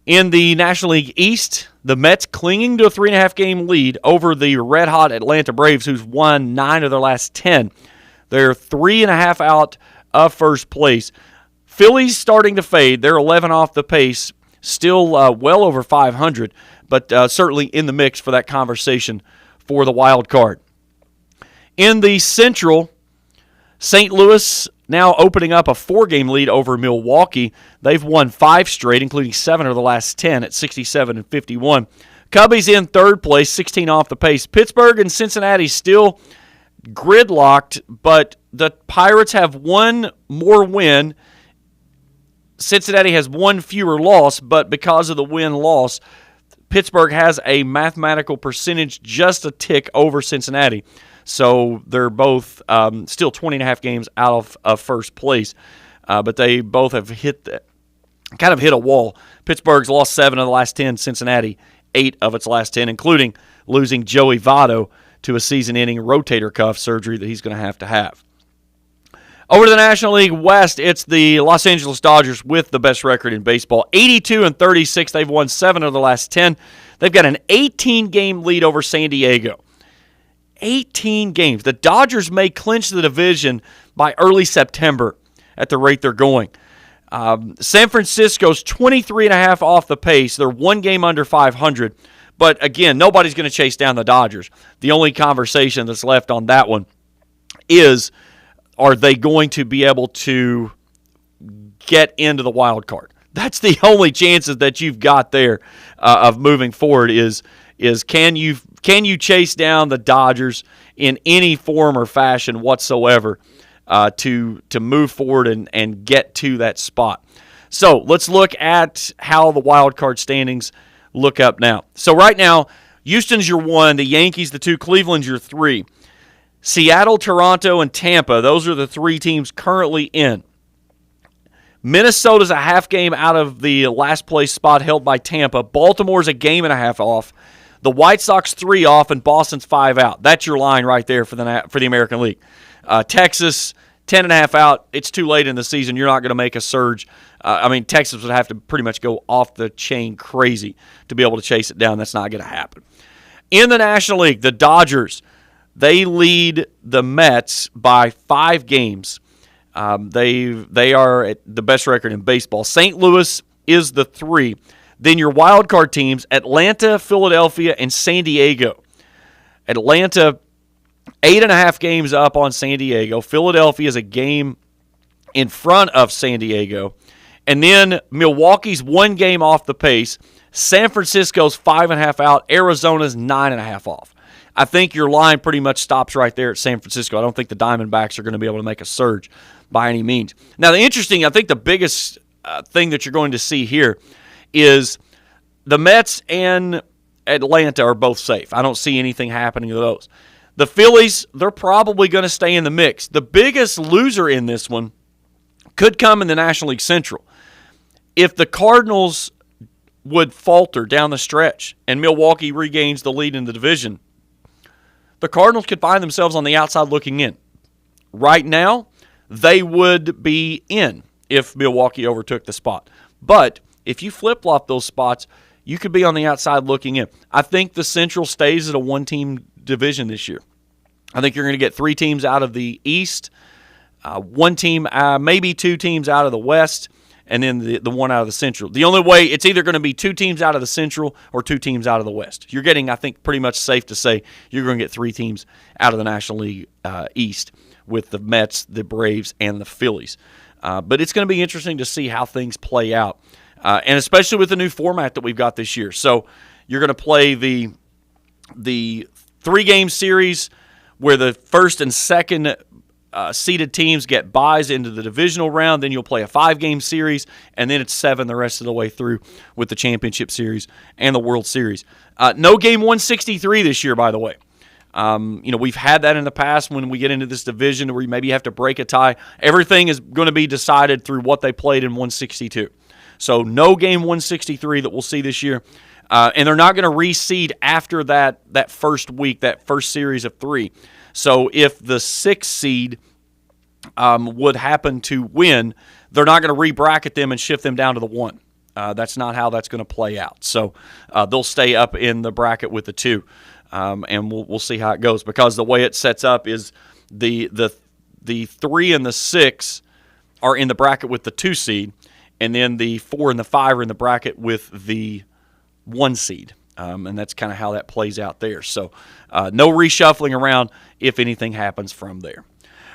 In the National League East, the Mets clinging to a 3.5-game lead over the red-hot Atlanta Braves, who's won 9 of their last 10. They're 3.5 out of first place. Phillies starting to fade. They're 11 off the pace, still well over 500, but certainly in the mix for that conversation for the wild card. In the Central, St. Louis now opening up a 4-game lead over Milwaukee. They've won 5 straight, including 7 of the last 10 at 67-51. Cubbies in third place, 16 off the pace. Pittsburgh and Cincinnati still gridlocked, but the Pirates have one more win. Cincinnati has one fewer loss, but because of the win-loss, Pittsburgh has a mathematical percentage just a tick over Cincinnati. So they're both still 20.5 games out of first place. But they both have hit a wall. Pittsburgh's lost 7 of the last 10. Cincinnati, 8 of its last 10, including losing Joey Votto to a season-ending rotator cuff surgery that he's going to have. Over to the National League West, it's the Los Angeles Dodgers with the best record in baseball. 82-36. They've won 7 of the last 10. They've got an 18-game lead over San Diego. 18 games. The Dodgers may clinch the division by early September at the rate they're going. San Francisco's 23.5 off the pace. They're 1 game under 500. But again, nobody's going to chase down the Dodgers. The only conversation that's left on that one is, are they going to be able to get into the wild card? That's the only chances that you've got there of moving forward is can you chase down the Dodgers in any form or fashion whatsoever to move forward and get to that spot. So let's look at how the wild card standings look up now. So right now, Houston's your 1, the Yankees the 2, Cleveland's your 3. Seattle, Toronto, and Tampa, those are the 3 teams currently in. Minnesota's a half game out of the last place spot held by Tampa. Baltimore's a game and a half off. The White Sox 3 off, and Boston's 5 out. That's your line right there for the American League. Texas, 10.5 out. It's too late in the season. You're not going to make a surge. Texas would have to pretty much go off the chain crazy to be able to chase it down. That's not going to happen. In the National League, the Dodgers, they lead the Mets by 5 games. They are at the best record in baseball. St. Louis is the 3. Then your wild card teams, Atlanta, Philadelphia, and San Diego. Atlanta, 8.5 games up on San Diego. Philadelphia is a game in front of San Diego. And then Milwaukee's 1 game off the pace. San Francisco's 5.5 out. Arizona's 9.5 off. I think your line pretty much stops right there at San Francisco. I don't think the Diamondbacks are going to be able to make a surge by any means. Now, I think the biggest thing that you're going to see here is the Mets and Atlanta are both safe. I don't see anything happening to those. The Phillies, they're probably going to stay in the mix. The biggest loser in this one could come in the National League Central. If the Cardinals would falter down the stretch and Milwaukee regains the lead in the division, the Cardinals could find themselves on the outside looking in. Right now, they would be in if Milwaukee overtook the spot. But if you flip-flop those spots, you could be on the outside looking in. I think the Central stays at a 1-team division this year. I think you're going to get 3 teams out of the East, 1 team, maybe 2 teams out of the West, and then the 1 out of the Central. The only way, it's either going to be 2 teams out of the Central or 2 teams out of the West. You're getting, I think, pretty much safe to say you're going to get 3 teams out of the National League East with the Mets, the Braves, and the Phillies. But it's going to be interesting to see how things play out. And especially with the new format that we've got this year. So you're going to play the 3-game series where the first and second seeded teams get buys into the divisional round. Then you'll play a 5-game series, and then it's 7 the rest of the way through with the championship series and the World Series. No game 163 this year, by the way. We've had that in the past when we get into this division where you maybe have to break a tie. Everything is going to be decided through what they played in 162. So no game 163 that we'll see this year. And they're not going to reseed after that first week, that first series of 3. So if the 6th seed would happen to win, they're not going to re-bracket them and shift them down to the 1. That's not how that's going to play out. So they'll stay up in the bracket with the 2. And we'll see how it goes, because the way it sets up is the 3 and the 6 are in the bracket with the 2 seed, and then the 4 and the 5 are in the bracket with the 1 seed. And that's kind of how that plays out there. So no reshuffling around if anything happens from there.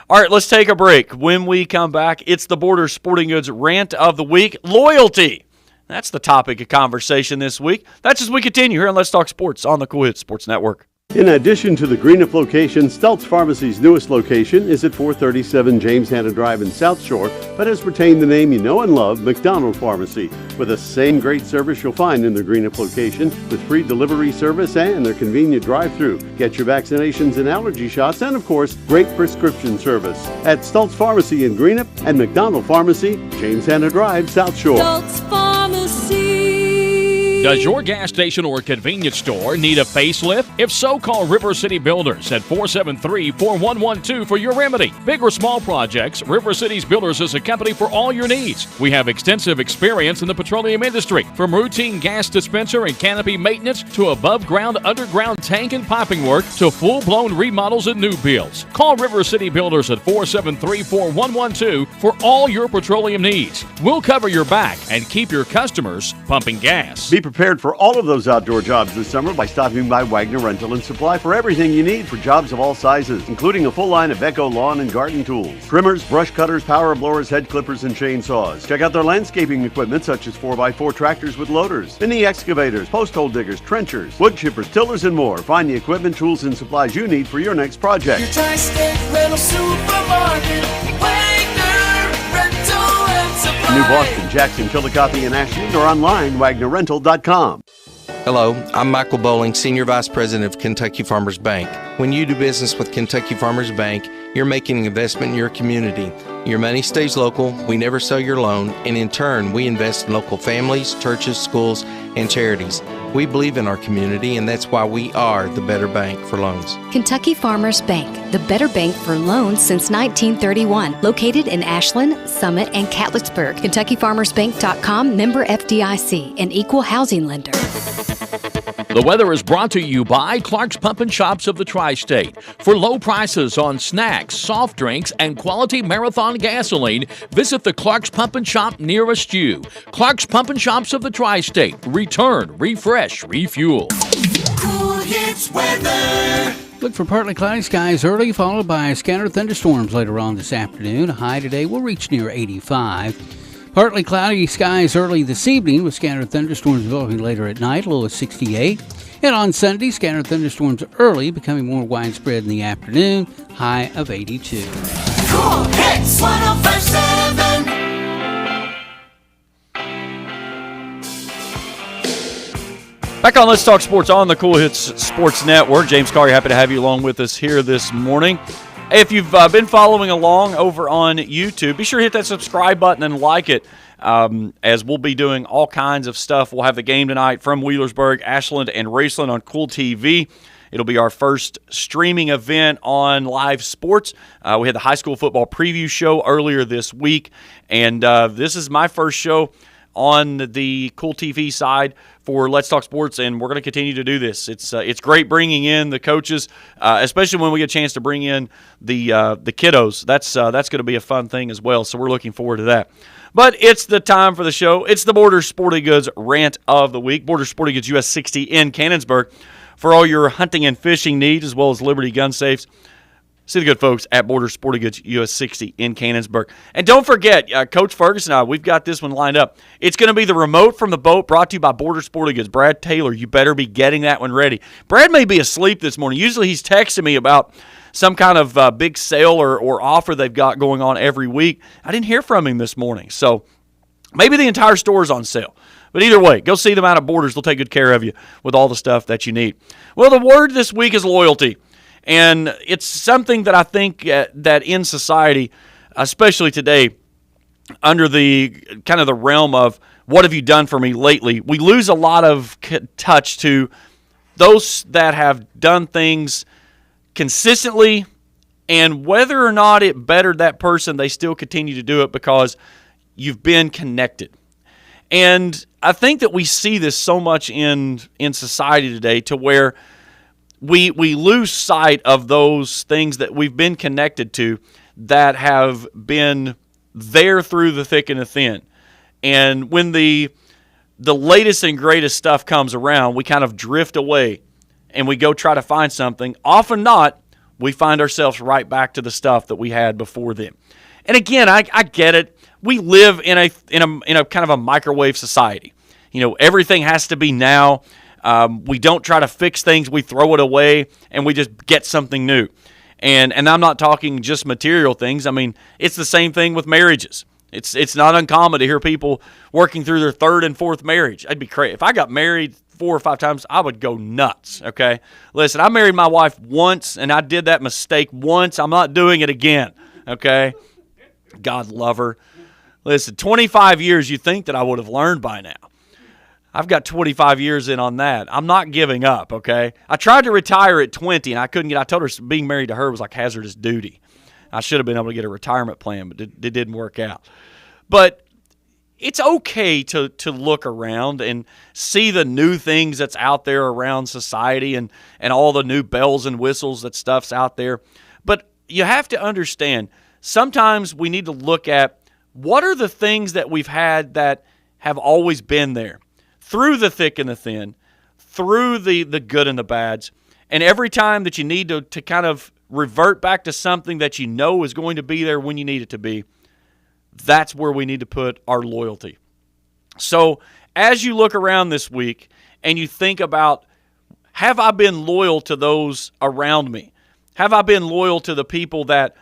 All right, let's take a break. When we come back, it's the Borders Sporting Goods Rant of the Week, loyalty. That's the topic of conversation this week. That's as we continue here on Let's Talk Sports on the Cool Hits Sports Network. In addition to the Greenup location, Stultz Pharmacy's newest location is at 437 James Hanna Drive in South Shore, but has retained the name you know and love, McDonald Pharmacy, with the same great service you'll find in the Greenup location, with free delivery service and their convenient drive-thru. Get your vaccinations and allergy shots, and of course, great prescription service at Stultz Pharmacy in Greenup and McDonald Pharmacy, James Hanna Drive, South Shore. Stultz Pharmacy. Does your gas station or convenience store need a facelift? If so, call River City Builders at 473-4112 for your remedy. Big or small projects, River City's Builders is a company for all your needs. We have extensive experience in the petroleum industry, from routine gas dispenser and canopy maintenance to above-ground, underground tank and piping work to full-blown remodels and new builds. Call River City Builders at 473-4112 for all your petroleum needs. We'll cover your back and keep your customers pumping gas. Be prepared for all of those outdoor jobs this summer by stopping by Wagner Rental and Supply for everything you need for jobs of all sizes, including a full line of Echo lawn and garden tools, trimmers, brush cutters, power blowers, head clippers, and chainsaws. Check out their landscaping equipment such as 4x4 tractors with loaders, mini excavators, post hole diggers, trenchers, wood chippers, tillers, and more. Find the equipment, tools, and supplies you need for your next project. Your Tri-State Rental Supermarket, Wagner Rental and Supply. New Boston, Jackson, Chillicothe, and Ashland, or online, WagnerRental.com. Hello, I'm Michael Bowling, Senior Vice President of Kentucky Farmers Bank. When you do business with Kentucky Farmers Bank, you're making an investment in your community. Your money stays local, we never sell your loan, and in turn, we invest in local families, churches, schools, and charities. We believe in our community, and that's why we are the better bank for loans. Kentucky Farmers Bank, the better bank for loans since 1931. Located in Ashland, Summit, and Catlettsburg. KentuckyFarmersBank.com, member FDIC, an equal housing lender. The weather is brought to you by Clark's Pump and Shops of the Tri-State. For low prices on snacks, soft drinks, and quality Marathon gasoline, visit the Clark's Pump and Shop nearest you. Clark's Pump and Shops of the Tri-State. Return, refresh, refuel. Cool Hits weather. Look for partly cloudy skies early, followed by scattered thunderstorms later on this afternoon. High today will reach near 85. Partly cloudy skies early this evening with scattered thunderstorms developing later at night, low of 68. And on Sunday, scattered thunderstorms early, becoming more widespread in the afternoon, high of 82. Cool Hits 105.7. Back on Let's Talk Sports on the Cool Hits Sports Network. James Collier, happy to have you along with us here this morning. Hey, if you've been following along over on YouTube, be sure to hit that subscribe button and like it, as we'll be doing all kinds of stuff. We'll have the game tonight from Wheelersburg, Ashland, and Raceland on Cool TV. It'll be our first streaming event on live sports. We had the high school football preview show earlier this week, and this is my first show on the Cool TV side for Let's Talk Sports, and we're going to continue to do this. It's great bringing in the coaches, especially when we get a chance to bring in the kiddos. That's going to be a fun thing as well, so we're looking forward to that. But it's the time for the show. It's the Borders Sporting Goods Rant of the Week. Borders Sporting Goods US 60 in Cannonsburg for all your hunting and fishing needs, as well as Liberty Gun Safes. See the good folks at Borders Sporting Goods US 60 in Cannonsburg. And don't forget, Coach Ferguson and I, we've got this one lined up. It's going to be the remote from the boat brought to you by Borders Sporting Goods. Brad Taylor, you better be getting that one ready. Brad may be asleep this morning. Usually he's texting me about some kind of big sale or offer they've got going on every week. I didn't hear from him this morning. So maybe the entire store is on sale. But either way, go see them out at Borders. They'll take good care of you with all the stuff that you need. Well, the word this week is loyalty. And it's something that I think that in society, especially today, under the kind of the realm of what have you done for me lately, we lose a lot of touch to those that have done things consistently, and whether or not it bettered that person, they still continue to do it because you've been connected. And I think that we see this so much in society today to where we lose sight of those things that we've been connected to that have been there through the thick and the thin. And when the latest and greatest stuff comes around, we kind of drift away and we go try to find something. Often not, we find ourselves right back to the stuff that we had before then. And again, I get it. We live in a kind of a microwave society. Everything has to be now. We don't try to fix things. We throw it away and we just get something new. And I'm not talking just material things. I mean, it's the same thing with marriages. It's not uncommon to hear people working through their third and fourth marriage. I'd be crazy. If I got married 4 or 5 times, I would go nuts, okay? Listen, I married my wife once, and I did that mistake once. I'm not doing it again, okay? God love her. Listen, 25 years, you think that I would have learned by now. I've got 25 years in on that. I'm not giving up, okay? I tried to retire at 20, and I couldn't get – I told her being married to her was like hazardous duty. I should have been able to get a retirement plan, but it didn't work out. But it's okay to look around and see the new things that's out there around society and all the new bells and whistles that stuff's out there. But you have to understand, sometimes we need to look at what are the things that we've had that have always been there through the thick and the thin, through the good and the bads. And every time that you need to kind of revert back to something that you know is going to be there when you need it to be, that's where we need to put our loyalty. So as you look around this week and you think about, have I been loyal to those around me? Have I been loyal to the people that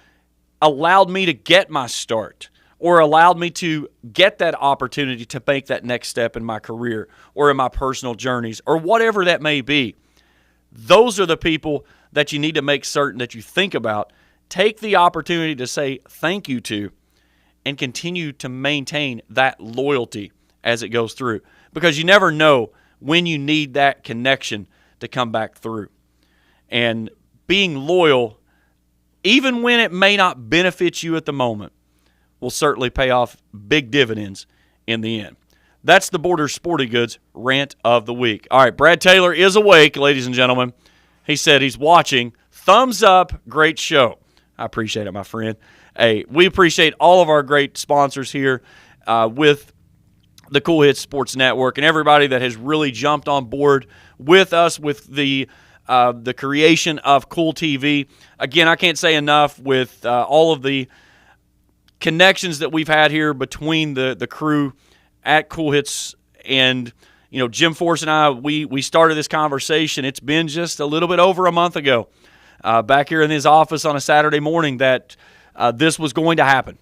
allowed me to get my start or allowed me to get that opportunity to make that next step in my career or in my personal journeys or whatever that may be? Those are the people that you need to make certain that you think about, take the opportunity to say thank you to, and continue to maintain that loyalty as it goes through. Because you never know when you need that connection to come back through. And being loyal, even when it may not benefit you at the moment, will certainly pay off big dividends in the end. That's the Borders Sporting Goods Rant of the Week. All right, Brad Taylor is awake, ladies and gentlemen. He said he's watching. Thumbs up, great show. I appreciate it, my friend. Hey, we appreciate all of our great sponsors here with the Cool Hits Sports Network and everybody that has really jumped on board with us with the creation of Cool TV. Again, I can't say enough with all of the connections that we've had here between the crew at Cool Hits. And Jim Force and I, we started this conversation. It's been just a little bit over a month ago, back here in his office on a Saturday morning, that this was going to happen.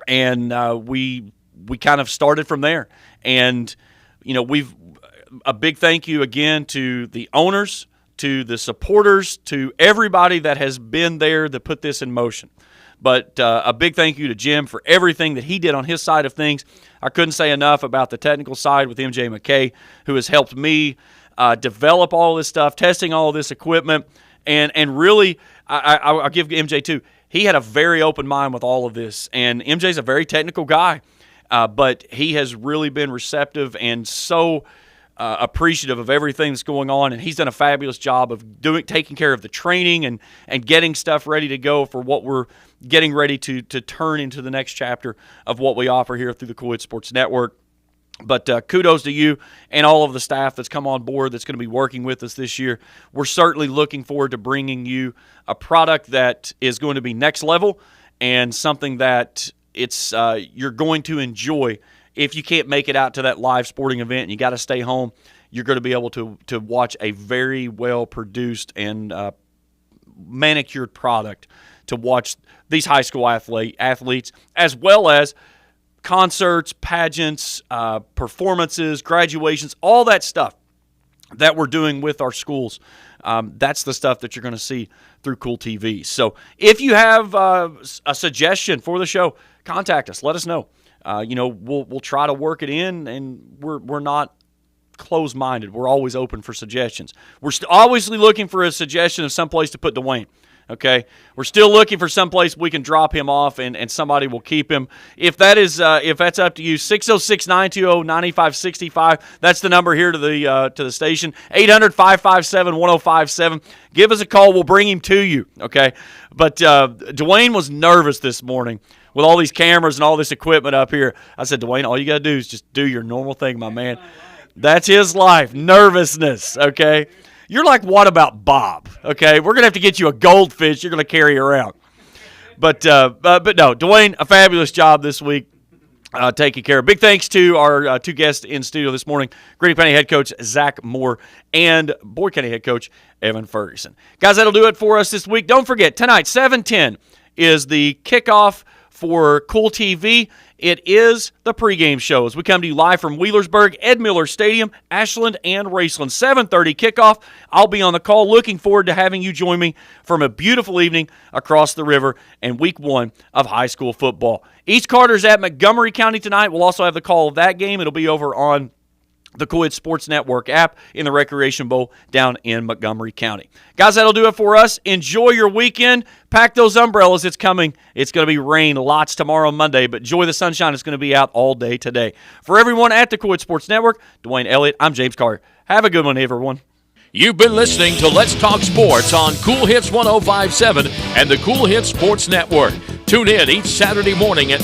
And we kind of started from there. And we've a big thank you again to the owners, to the supporters, to everybody that has been there to put this in motion. But a big thank you to Jim for everything that he did on his side of things. I couldn't say enough about the technical side with MJ McKay, who has helped me develop all this stuff, testing all this equipment. And really, I'll give MJ too. He had a very open mind with all of this. And MJ's a very technical guy, but he has really been receptive and so appreciative of everything that's going on, and he's done a fabulous job of taking care of the training and getting stuff ready to go for what we're getting ready to turn into the next chapter of what we offer here through the Cool Hits Sports Network. But kudos to you and all of the staff that's come on board that's going to be working with us this year. We're certainly looking forward to bringing you a product that is going to be next level and something that you're going to enjoy. If you can't make it out to that live sporting event and you got to stay home, you're going to be able to watch a very well-produced and manicured product to watch these high school athletes, as well as concerts, pageants, performances, graduations, all that stuff that we're doing with our schools. That's the stuff that you're going to see through Cool TV. So if you have a suggestion for the show, contact us. Let us know. We'll try to work it in, and we're not closed-minded. We're always open for suggestions. We're obviously looking for a suggestion of some place to put Dwayne. Okay, we're still looking for someplace we can drop him off, and somebody will keep him. If that's up to you, 606-920-9565. That's the number here to the station. 800-557-1057. Give us a call. We'll bring him to you. Okay, but Dwayne was nervous this morning with all these cameras and all this equipment up here. I said, Dwayne, all you got to do is just do your normal thing, my man. That's his life, nervousness. Okay. You're like, what about Bob? Okay, we're going to have to get you a goldfish you're going to carry around. But no, Dwayne, a fabulous job this week taking care of. Big thanks to our two guests in studio this morning, Greene County head coach Zach Moore and Boyd County head coach Evan Ferguson. Guys, that'll do it for us this week. Don't forget, tonight, 7:10 is the kickoff for Cool TV. It is the pregame show as we come to you live from Wheelersburg, Ed Miller Stadium, Ashland, and Raceland. 7:30 kickoff. I'll be on the call. Looking forward to having you join me from a beautiful evening across the river and week 1 of high school football. East Carter's at Montgomery County tonight. We'll also have the call of that game. It'll be over on the Cool Hits Sports Network app in the Recreation Bowl down in Montgomery County. Guys, that'll do it for us. Enjoy your weekend. Pack those umbrellas. It's coming. It's going to be rain lots tomorrow, Monday, but enjoy the sunshine. It's going to be out all day today. For everyone at the Cool Hits Sports Network, Dwayne Elliott, I'm James Collier. Have a good one, everyone. You've been listening to Let's Talk Sports on Cool Hits 105.7 and the Cool Hits Sports Network. Tune in each Saturday morning at